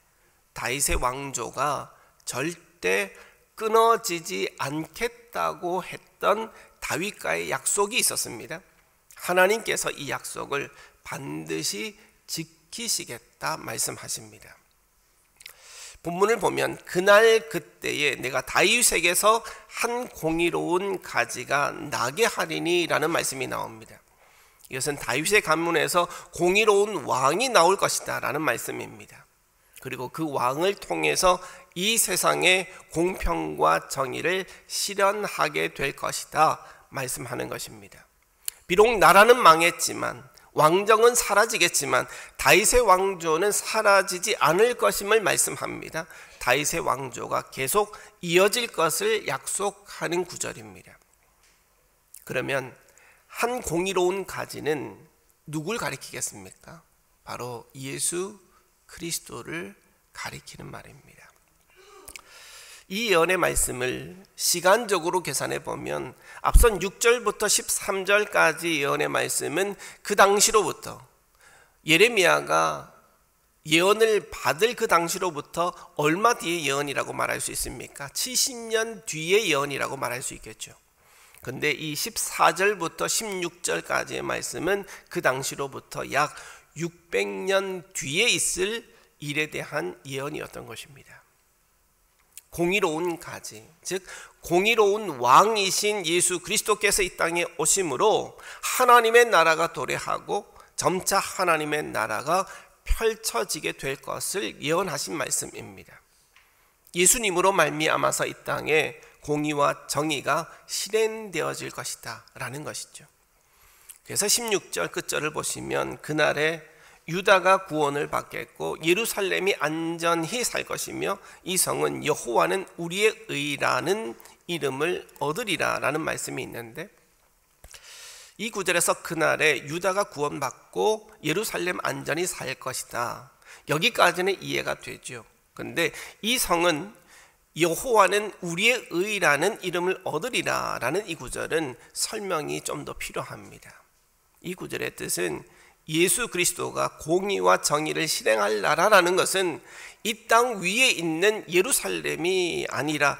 다윗의 왕조가 절대 끊어지지 않겠다고 했던 다윗과의 약속이 있었습니다. 하나님께서 이 약속을 반드시 지키시겠다 말씀하십니다. 본문을 보면 그날 그때에 내가 다윗에게서 한 공의로운 가지가 나게 하리니 라는 말씀이 나옵니다. 이것은 다윗의 가문에서 공의로운 왕이 나올 것이다 라는 말씀입니다. 그리고 그 왕을 통해서 이 세상의 공평과 정의를 실현하게 될 것이다 말씀하는 것입니다. 비록 나라는 망했지만 왕정은 사라지겠지만 다윗의 왕조는 사라지지 않을 것임을 말씀합니다. 다윗의 왕조가 계속 이어질 것을 약속하는 구절입니다. 그러면 한 공의로운 가지는 누굴 가리키겠습니까? 바로 예수 그리스도를 가리키는 말입니다. 이 예언의 말씀을 시간적으로 계산해 보면 앞선 6절부터 13절까지 예언의 말씀은 그 당시로부터 예레미야가 예언을 받을 그 당시로부터 얼마 뒤의 예언이라고 말할 수 있습니까? 70년 뒤의 예언이라고 말할 수 있겠죠. 근데 이 14절부터 16절까지의 말씀은 그 당시로부터 약 600년 뒤에 있을 일에 대한 예언이었던 것입니다. 공의로운 가지, 즉 공의로운 왕이신 예수 그리스도께서 이 땅에 오심으로 하나님의 나라가 도래하고 점차 하나님의 나라가 펼쳐지게 될 것을 예언하신 말씀입니다. 예수님으로 말미암아서 이 땅에 공의와 정의가 실현되어질 것이다 라는 것이죠. 그래서 16절 끝절을 보시면 그날에 유다가 구원을 받겠고 예루살렘이 안전히 살 것이며 이 성은 여호와는 우리의 의라는 이름을 얻으리라 라는 말씀이 있는데, 이 구절에서 그날에 유다가 구원받고 예루살렘 안전히 살 것이다, 여기까지는 이해가 되죠. 그런데 이 성은 여호와는 우리의 의라는 이름을 얻으리라 라는 이 구절은 설명이 좀 더 필요합니다. 이 구절의 뜻은 예수 그리스도가 공의와 정의를 실행할 나라라는 것은 이 땅 위에 있는 예루살렘이 아니라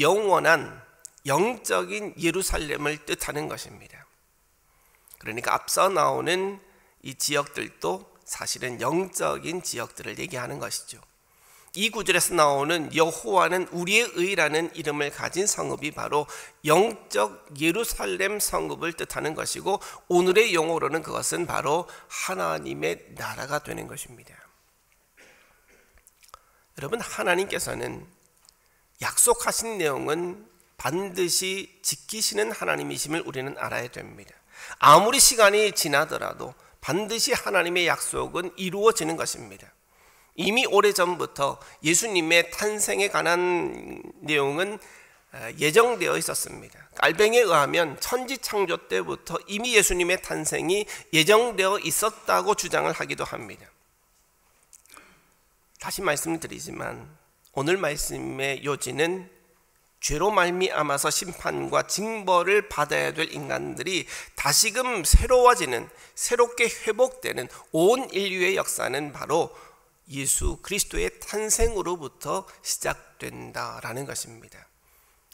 영원한 영적인 예루살렘을 뜻하는 것입니다. 그러니까 앞서 나오는 이 지역들도 사실은 영적인 지역들을 얘기하는 것이죠. 이 구절에서 나오는 여호와는 우리의 의라는 이름을 가진 성읍이 바로 영적 예루살렘 성읍을 뜻하는 것이고, 오늘의 용어로는 그것은 바로 하나님의 나라가 되는 것입니다. 여러분, 하나님께서는 약속하신 내용은 반드시 지키시는 하나님이심을 우리는 알아야 됩니다. 아무리 시간이 지나더라도 반드시 하나님의 약속은 이루어지는 것입니다. 이미 오래전부터 예수님의 탄생에 관한 내용은 예정되어 있었습니다. 깔뱅이에 의하면 천지창조 때부터 이미 예수님의 탄생이 예정되어 있었다고 주장을 하기도 합니다. 다시 말씀드리지만 오늘 말씀의 요지는 죄로 말미암아서 심판과 징벌을 받아야 될 인간들이 다시금 새로워지는, 새롭게 회복되는 온 인류의 역사는 바로 예수 그리스도의 탄생으로부터 시작된다라는 것입니다.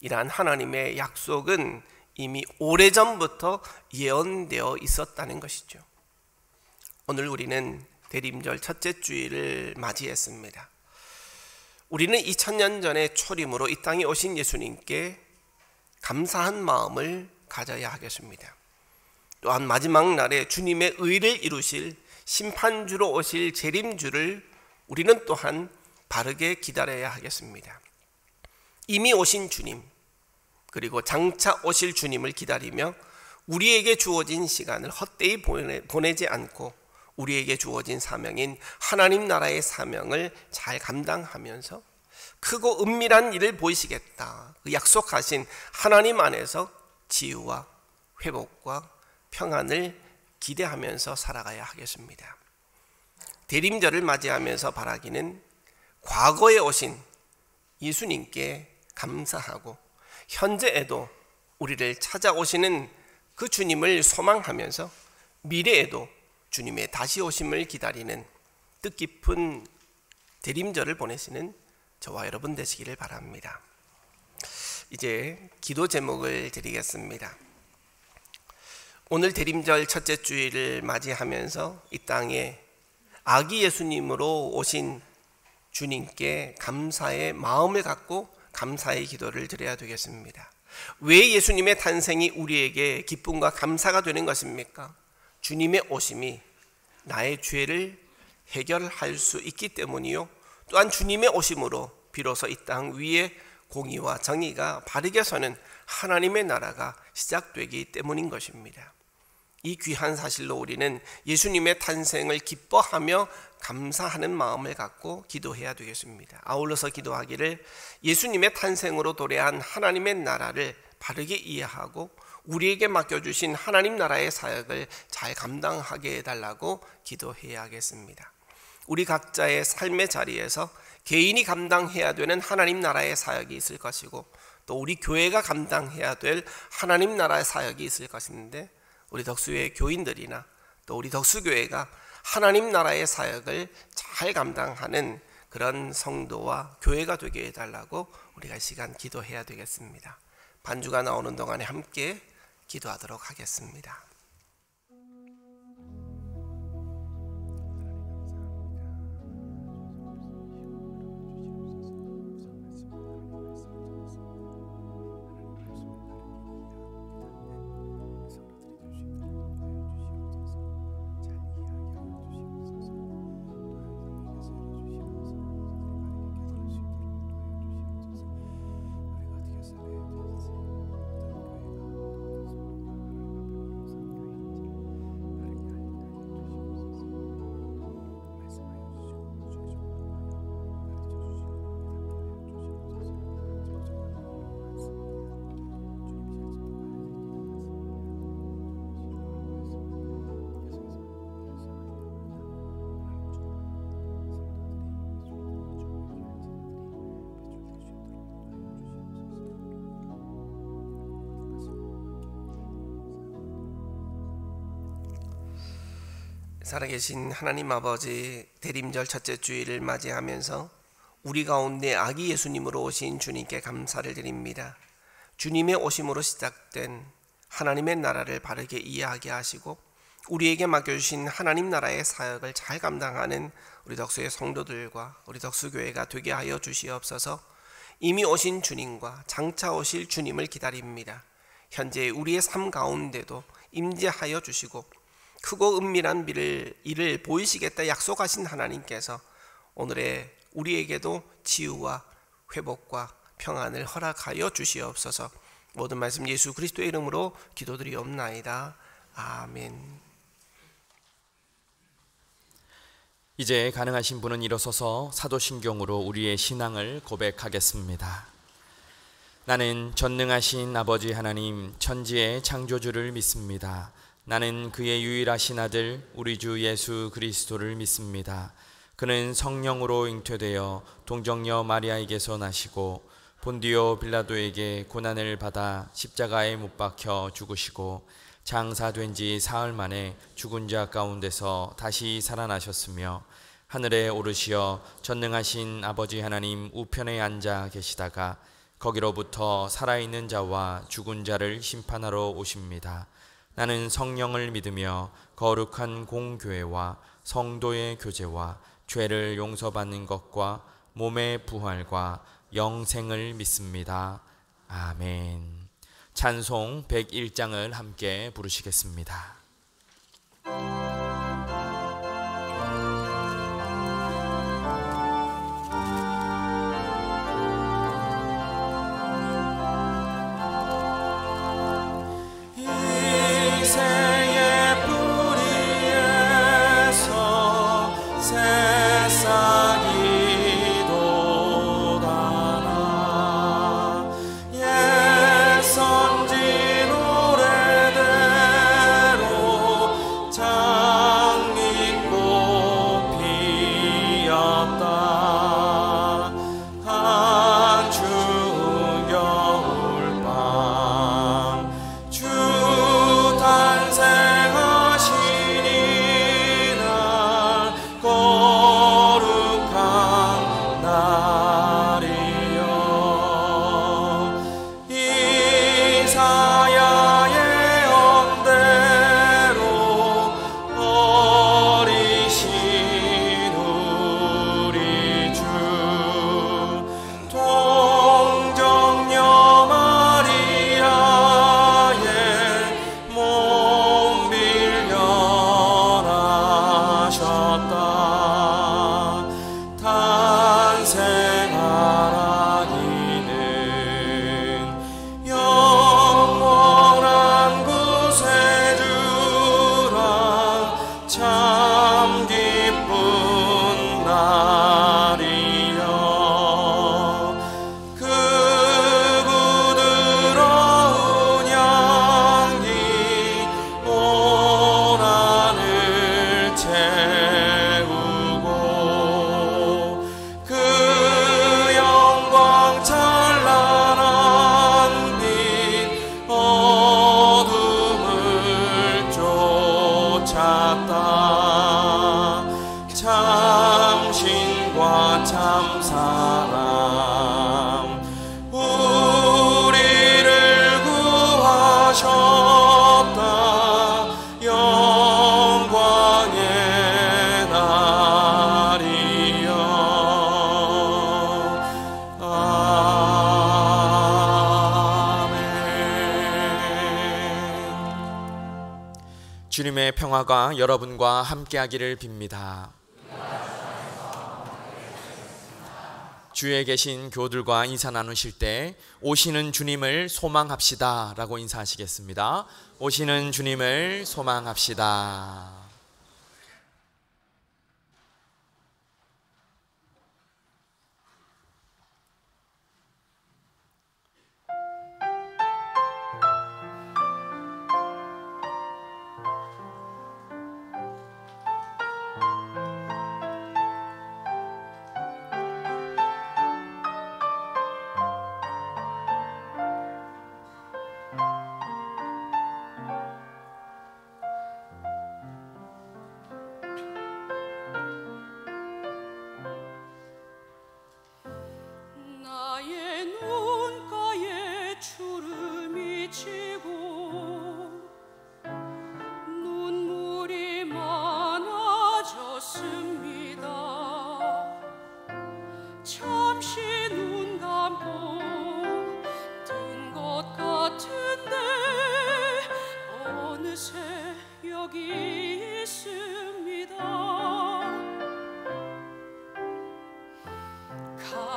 이러한 하나님의 약속은 이미 오래전부터 예언되어 있었다는 것이죠. 오늘 우리는 대림절 첫째 주일을 맞이했습니다. 우리는 2000년 전에 초림으로 이 땅에 오신 예수님께 감사한 마음을 가져야 하겠습니다. 또한 마지막 날에 주님의 의를 이루실 심판주로 오실 재림주를 우리는 또한 바르게 기다려야 하겠습니다. 이미 오신 주님, 그리고 장차 오실 주님을 기다리며 우리에게 주어진 시간을 헛되이 보내지 않고 우리에게 주어진 사명인 하나님 나라의 사명을 잘 감당하면서 크고 은밀한 일을 보이시겠다, 그 약속하신 하나님 안에서 치유와 회복과 평안을 기대하면서 살아가야 하겠습니다. 대림절을 맞이하면서 바라기는 과거에 오신 예수님께 감사하고 현재에도 우리를 찾아오시는 그 주님을 소망하면서 미래에도 주님의 다시 오심을 기다리는 뜻깊은 대림절을 보내시는 저와 여러분 되시기를 바랍니다. 이제 기도 제목을 드리겠습니다. 오늘 대림절 첫째 주일을 맞이하면서 이 땅에 아기 예수님으로 오신 주님께 감사의 마음을 갖고 감사의 기도를 드려야 되겠습니다. 왜 예수님의 탄생이 우리에게 기쁨과 감사가 되는 것입니까? 주님의 오심이 나의 죄를 해결할 수 있기 때문이요, 또한 주님의 오심으로 비로소 이 땅 위에 공의와 정의가 바르게 서는 하나님의 나라가 시작되기 때문인 것입니다. 이 귀한 사실로 우리는 예수님의 탄생을 기뻐하며 감사하는 마음을 갖고 기도해야 되겠습니다. 아울러서 기도하기를 예수님의 탄생으로 도래한 하나님의 나라를 바르게 이해하고 우리에게 맡겨주신 하나님 나라의 사역을 잘 감당하게 해달라고 기도해야겠습니다. 우리 각자의 삶의 자리에서 개인이 감당해야 되는 하나님 나라의 사역이 있을 것이고, 또 우리 교회가 감당해야 될 하나님 나라의 사역이 있을 것인데, 우리 덕수의 교인들이나 또 우리 덕수교회가 하나님 나라의 사역을 잘 감당하는 그런 성도와 교회가 되게 해달라고 우리가 시간 기도해야 되겠습니다. 반주가 나오는 동안에 함께 기도하도록 하겠습니다. 살아계신 하나님 아버지, 대림절 첫째 주일을 맞이하면서 우리 가운데 아기 예수님으로 오신 주님께 감사를 드립니다. 주님의 오심으로 시작된 하나님의 나라를 바르게 이해하게 하시고 우리에게 맡겨주신 하나님 나라의 사역을 잘 감당하는 우리 덕수의 성도들과 우리 덕수교회가 되게 하여 주시옵소서. 이미 오신 주님과 장차 오실 주님을 기다립니다. 현재 우리의 삶 가운데도 임재하여 주시고 크고 은밀한 일을 보이시겠다 약속하신 하나님께서 오늘의 우리에게도 치유와 회복과 평안을 허락하여 주시옵소서. 모든 말씀 예수 그리스도의 이름으로 기도드리옵나이다. 아멘. 이제 가능하신 분은 일어서서 사도신경으로 우리의 신앙을 고백하겠습니다. 나는 전능하신 아버지 하나님 천지의 창조주를 믿습니다. 나는 그의 유일하신 아들 우리 주 예수 그리스도를 믿습니다. 그는 성령으로 잉태되어 동정녀 마리아에게서 나시고 본디오 빌라도에게 고난을 받아 십자가에 못 박혀 죽으시고 장사된 지 사흘 만에 죽은 자 가운데서 다시 살아나셨으며 하늘에 오르시어 전능하신 아버지 하나님 우편에 앉아 계시다가 거기로부터 살아있는 자와 죽은 자를 심판하러 오십니다. 나는 성령을 믿으며 거룩한 공교회와 성도의 교제와 죄를 용서받는 것과 몸의 부활과 영생을 믿습니다. 아멘. 찬송 101장을 함께 부르시겠습니다. 주님의 평화가 여러분과 함께하기를 빕니다. 주위에 계신 교우들과 인사 나누실 때 오시는 주님을 소망합시다 라고 인사하시겠습니다. 오시는 주님을 소망합시다.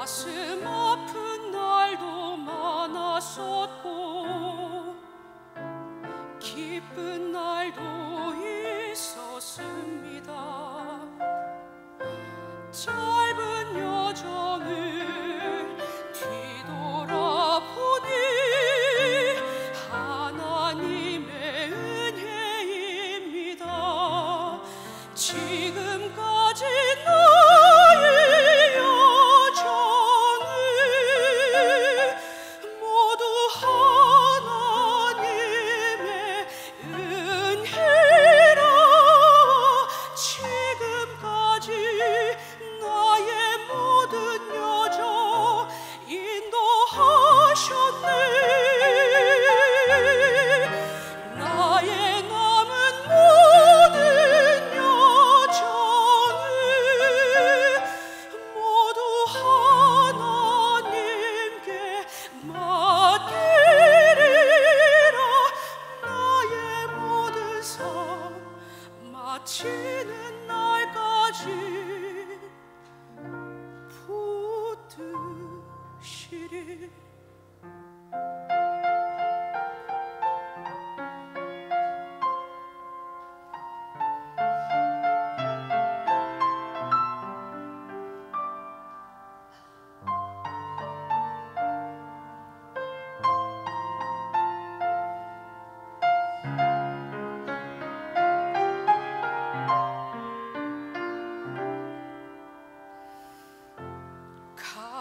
가슴 아픈 날도 많았었고 기쁜 날도 있었습니다. 짧은 여정을 뒤돌아보니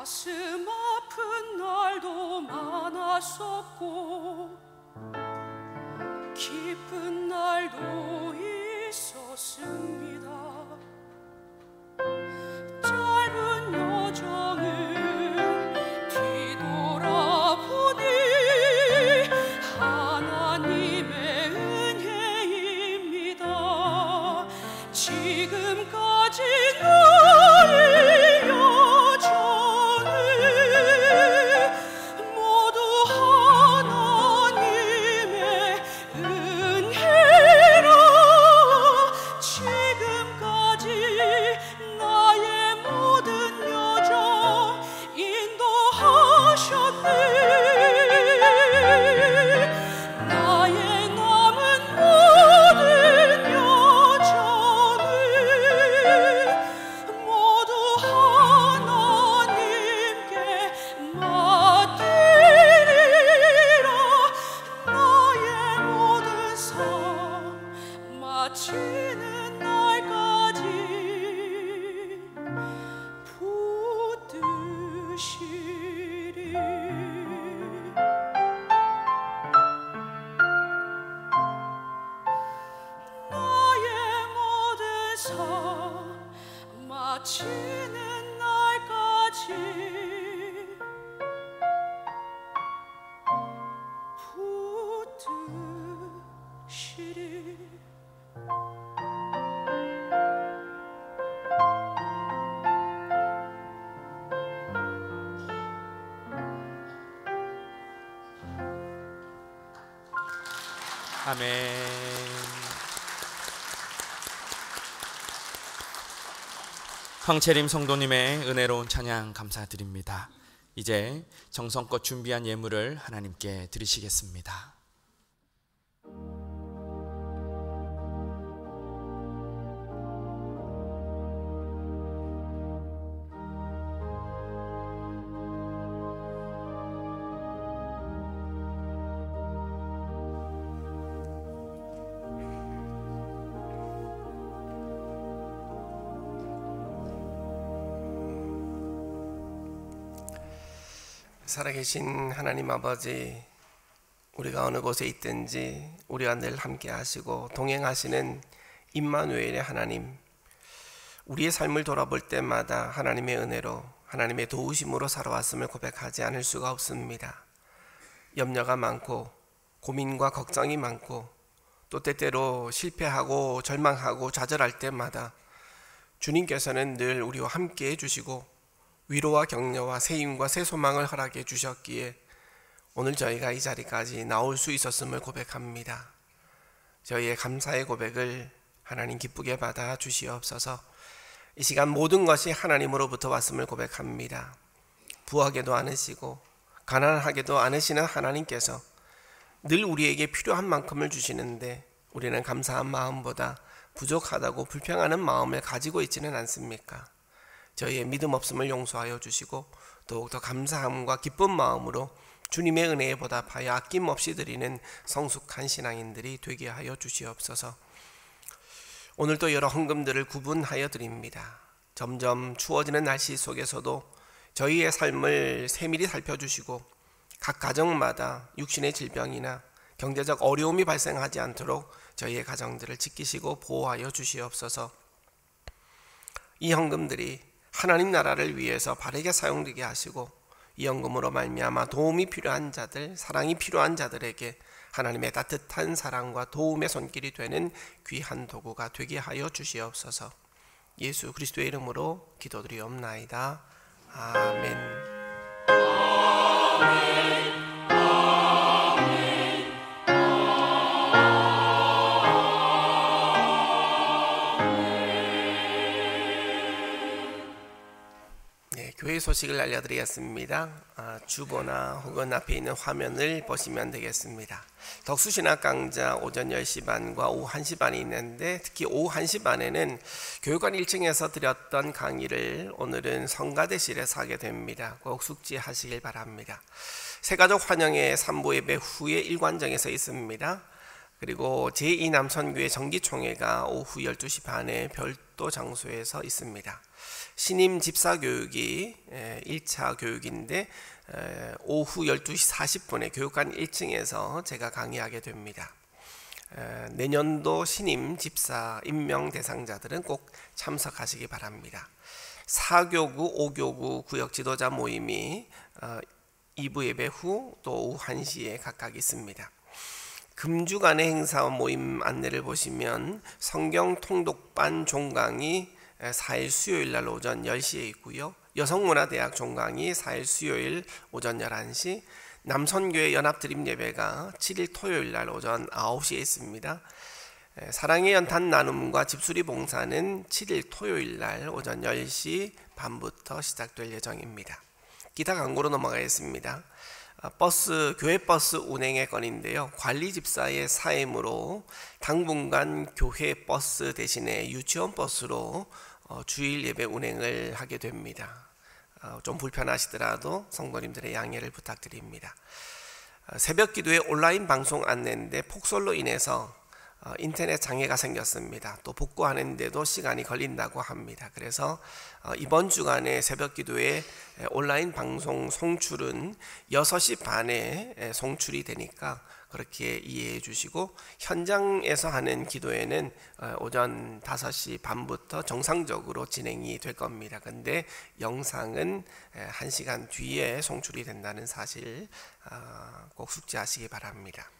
가슴 아픈 날도 많았었고 기쁜 날도 있었습니다. 짧은 여정을 뒤돌아보니 하나님의 은혜입니다. 지금까지 나의 여정을 모두 하나님의 은혜라. 지금까지 나의 모든 여정 인도하셨네. 나의 남은 모든 여정을 모두 하나님께 맡기리라. 나의 모든 삶 마치는 날까지 붙드시리. 나의 모든 삶 마치는 날까지 붙드시리. 아멘. 황채림 성도님의 은혜로운 찬양 감사드립니다. 이제 정성껏 준비한 예물을 하나님께 드리시겠습니다. 살아계신 하나님 아버지, 우리가 어느 곳에 있든지 우리와 늘 함께 하시고 동행하시는 임마누엘의 하나님, 우리의 삶을 돌아볼 때마다 하나님의 은혜로 하나님의 도우심으로 살아왔음을 고백하지 않을 수가 없습니다. 염려가 많고 고민과 걱정이 많고 또 때때로 실패하고 절망하고 좌절할 때마다 주님께서는 늘 우리와 함께 해주시고 위로와 격려와 새 힘과 새 소망을 허락해 주셨기에 오늘 저희가 이 자리까지 나올 수 있었음을 고백합니다. 저희의 감사의 고백을 하나님 기쁘게 받아 주시옵소서. 이 시간 모든 것이 하나님으로부터 왔음을 고백합니다. 부하게도 않으시고 가난하게도 않으시는 하나님께서 늘 우리에게 필요한 만큼을 주시는데 우리는 감사한 마음보다 부족하다고 불평하는 마음을 가지고 있지는 않습니까? 저희의 믿음 없음을 용서하여 주시고 더욱더 감사함과 기쁜 마음으로 주님의 은혜에 보답하여 아낌없이 드리는 성숙한 신앙인들이 되게 하여 주시옵소서. 오늘도 여러 헌금들을 구분하여 드립니다. 점점 추워지는 날씨 속에서도 저희의 삶을 세밀히 살펴주시고 각 가정마다 육신의 질병이나 경제적 어려움이 발생하지 않도록 저희의 가정들을 지키시고 보호하여 주시옵소서. 이 헌금들이 하나님 나라를 위해서 바르게 사용되게 하시고 이 헌금으로 말미암아 도움이 필요한 자들, 사랑이 필요한 자들에게 하나님의 따뜻한 사랑과 도움의 손길이 되는 귀한 도구가 되게 하여 주시옵소서. 예수 그리스도의 이름으로 기도드리옵나이다. 아멘. 교회 소식을 알려드리겠습니다. 주보나 혹은 앞에 있는 화면을 보시면 되겠습니다. 덕수신학 강좌 오전 10시 반과 오후 1시 반이 있는데 특히 오후 1시 반에는 교육관 1층에서 드렸던 강의를 오늘은 성가대실에서 하게 됩니다. 꼭 숙지하시길 바랍니다. 새가족 환영회 3부 예배 후에 일관정에서 있습니다. 그리고 제2남선교회 정기총회가 오후 12시 반에 별도 장소에서 있습니다. 신임 집사교육이 1차 교육인데 오후 12시 40분에 교육관 1층에서 제가 강의하게 됩니다. 내년도 신임 집사 임명 대상자들은 꼭 참석하시기 바랍니다. 4교구, 5교구 구역 지도자 모임이 2부 예배 후 또 오후 1시에 각각 있습니다. 금주간의 행사 모임 안내를 보시면 성경 통독반 종강이 4일 수요일 날 오전 10시에 있고요. 여성문화대학 종강이 4일 수요일 오전 11시, 남선교회 연합드림 예배가 7일 토요일 날 오전 9시에 있습니다. 사랑의 연탄 나눔과 집수리 봉사는 7일 토요일 날 오전 10시 반부터 시작될 예정입니다. 기타 광고로 넘어가겠습니다. 교회 버스 운행의 건인데요. 관리 집사의 사임으로 당분간 교회 버스 대신에 유치원 버스로 주일 예배 운행을 하게 됩니다. 좀 불편하시더라도 성도님들의 양해를 부탁드립니다. 새벽 기도회 온라인 방송 안내인데 폭설로 인해서 인터넷 장애가 생겼습니다. 또 복구하는데도 시간이 걸린다고 합니다. 그래서 이번 주간에 새벽 기도회 온라인 방송 송출은 6시 반에 송출이 되니까 그렇게 이해해 주시고, 현장에서 하는 기도회는 오전 5시 반부터 정상적으로 진행이 될 겁니다. 근데 영상은 1시간 뒤에 송출이 된다는 사실 꼭 숙지하시기 바랍니다.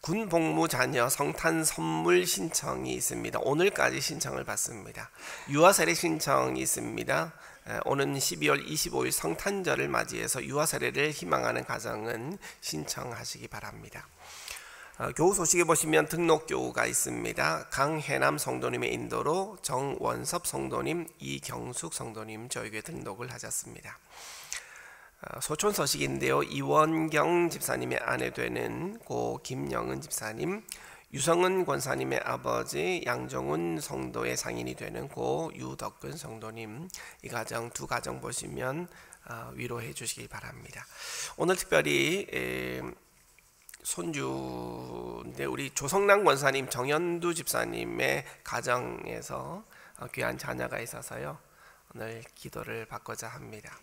군 복무 자녀 성탄 선물 신청이 있습니다. 오늘까지 신청을 받습니다. 유아 세례 신청이 있습니다. 오는 12월 25일 성탄절을 맞이해서 유아 세례를 희망하는 가정은 신청하시기 바랍니다. 교우 소식에 보시면 등록교우가 있습니다. 강해남 성도님의 인도로 정원섭 성도님, 이경숙 성도님 저에게 등록을 하셨습니다. 소촌 소식인데요. 이원경 집사님의 아내 되는 고 김영은 집사님, 유성은 권사님의 아버지 양정훈 성도의 상인이 되는 고 유덕근 성도님, 이 가정 두 가정 보시면 위로해 주시기 바랍니다. 오늘 특별히 손주인데 우리 조성남 권사님, 정현두 집사님의 가정에서 귀한 자녀가 있어서요. 오늘 기도를 받고자 합니다.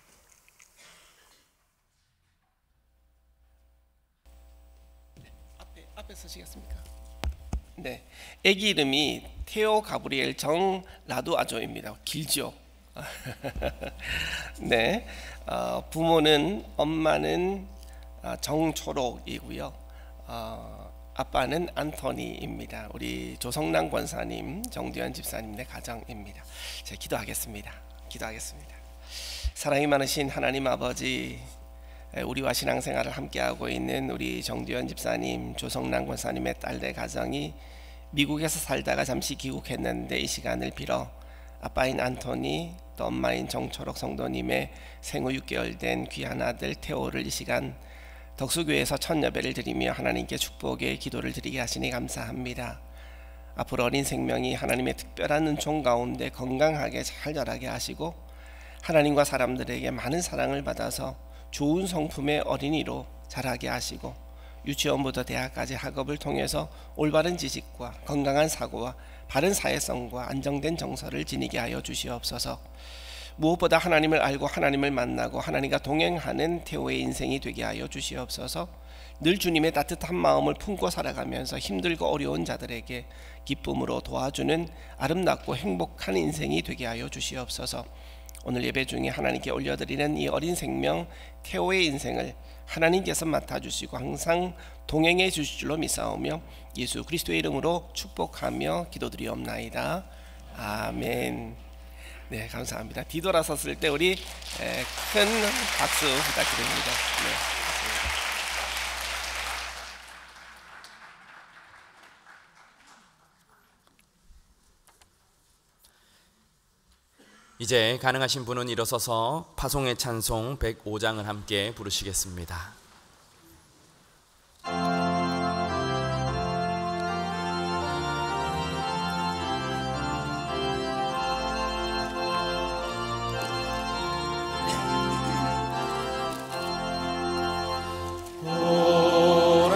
앞에 서시겠습니까? 네, 아기 이름이 테오 가브리엘 정 라두아조입니다. 길죠? 네, 부모는 엄마는 정초록이고요. 아빠는 안토니입니다. 우리 조성남 권사님, 정두현 집사님의 가정입니다. 제가 기도하겠습니다. 사랑이 많으신 하나님 아버지, 우리와 신앙생활을 함께하고 있는 우리 정두현 집사님, 조성남 권사님의 딸들 가정이 미국에서 살다가 잠시 귀국했는데 이 시간을 빌어 아빠인 안토니 또 엄마인 정초록 성도님의 생후 6개월 된 귀한 아들 테오를 이 시간 덕수교회에서 첫 예배를 드리며 하나님께 축복의 기도를 드리게 하시니 감사합니다. 앞으로 어린 생명이 하나님의 특별한 은총 가운데 건강하게 잘 자라게 하시고 하나님과 사람들에게 많은 사랑을 받아서 좋은 성품의 어린이로 자라게 하시고 유치원부터 대학까지 학업을 통해서 올바른 지식과 건강한 사고와 바른 사회성과 안정된 정서를 지니게 하여 주시옵소서. 무엇보다 하나님을 알고 하나님을 만나고 하나님과 동행하는 태호의 인생이 되게 하여 주시옵소서. 늘 주님의 따뜻한 마음을 품고 살아가면서 힘들고 어려운 자들에게 기쁨으로 도와주는 아름답고 행복한 인생이 되게 하여 주시옵소서. 오늘 예배 중에 하나님께 올려드리는 이 어린 생명 태호의 인생을 하나님께서 맡아주시고 항상 동행해 주실 줄로 믿사오며 예수 그리스도의 이름으로 축복하며 기도드리옵나이다. 아멘. 네, 감사합니다. 뒤돌아섰을 때 우리 큰 박수 부탁드립니다. 네. 이제 가능하신 분은 일어서서 파송의 찬송 105장을 함께 부르시겠습니다. 오랫동안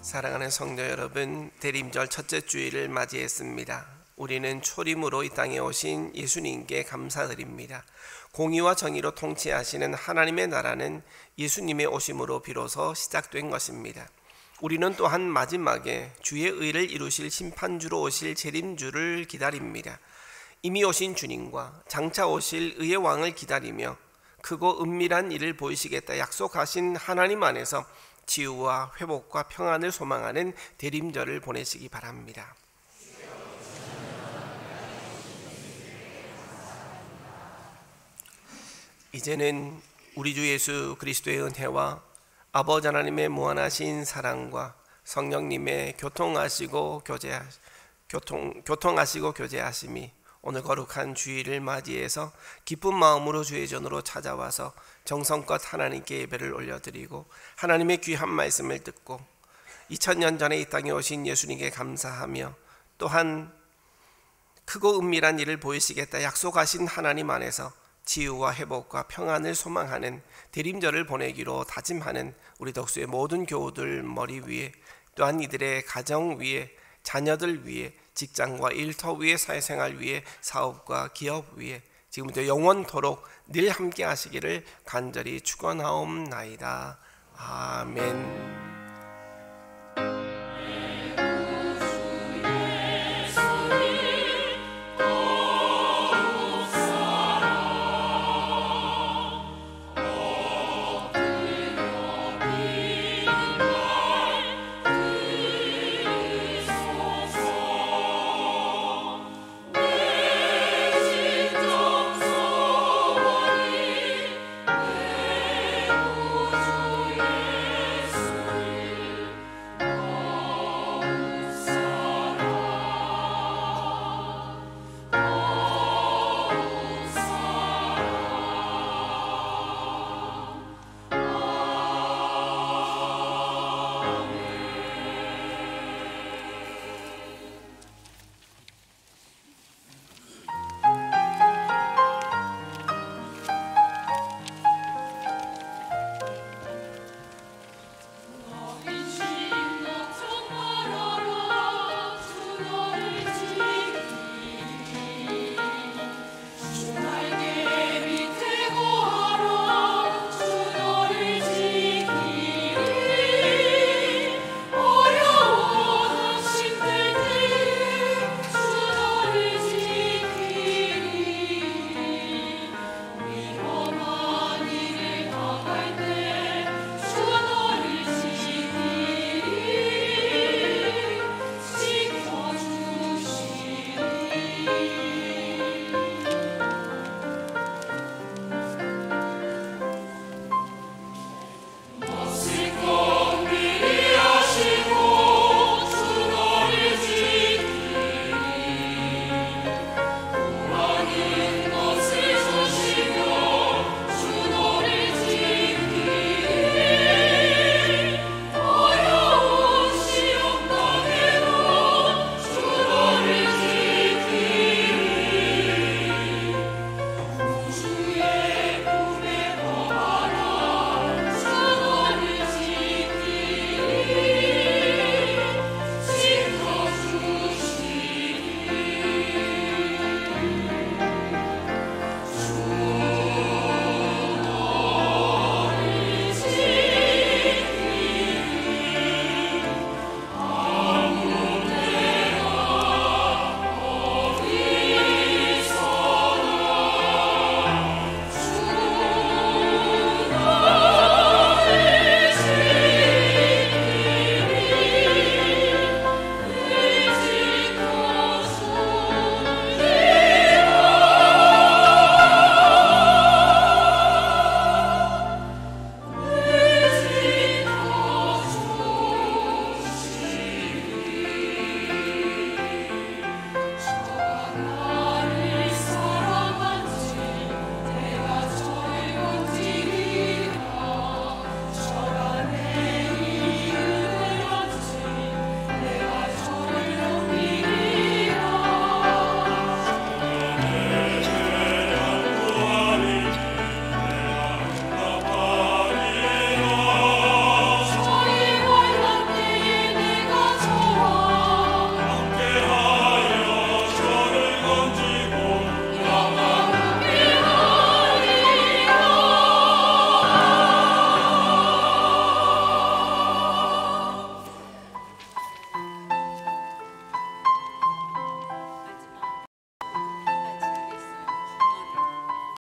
사랑하는 성도 여러분, 대림절 첫째 주일을 맞이했습니다. 우리는 초림으로 이 땅에 오신 예수님께 감사드립니다. 공의와 정의로 통치하시는 하나님의 나라는 예수님의 오심으로 비로소 시작된 것입니다. 우리는 또한 마지막에 주의 의를 이루실 심판주로 오실 재림주를 기다립니다. 이미 오신 주님과 장차 오실 의의 왕을 기다리며 크고 은밀한 일을 보이시겠다 약속하신 하나님 안에서 치유와 회복과 평안을 소망하는 대림절을 보내시기 바랍니다. 이제는 우리 주 예수 그리스도의 은혜와 아버지 하나님의 무한하신 사랑과 성령님의 교통하시고 교제하심이 오늘 거룩한 주일을 맞이해서 기쁜 마음으로 주의 전으로 찾아와서 정성껏 하나님께 예배를 올려드리고 하나님의 귀한 말씀을 듣고 2000년 전에 이 땅에 오신 예수님께 감사하며 또한 크고 은밀한 일을 보이시겠다 약속하신 하나님 안에서 치유와 회복과 평안을 소망하는 대림절을 보내기로 다짐하는 우리 덕수의 모든 교우들 머리 위에, 또한 이들의 가정 위에, 자녀들 위에, 직장과 일터 위에, 사회생활 위에, 사업과 기업 위에 지금부터 영원토록 늘 함께 하시기를 간절히 축원하옵나이다. 아멘.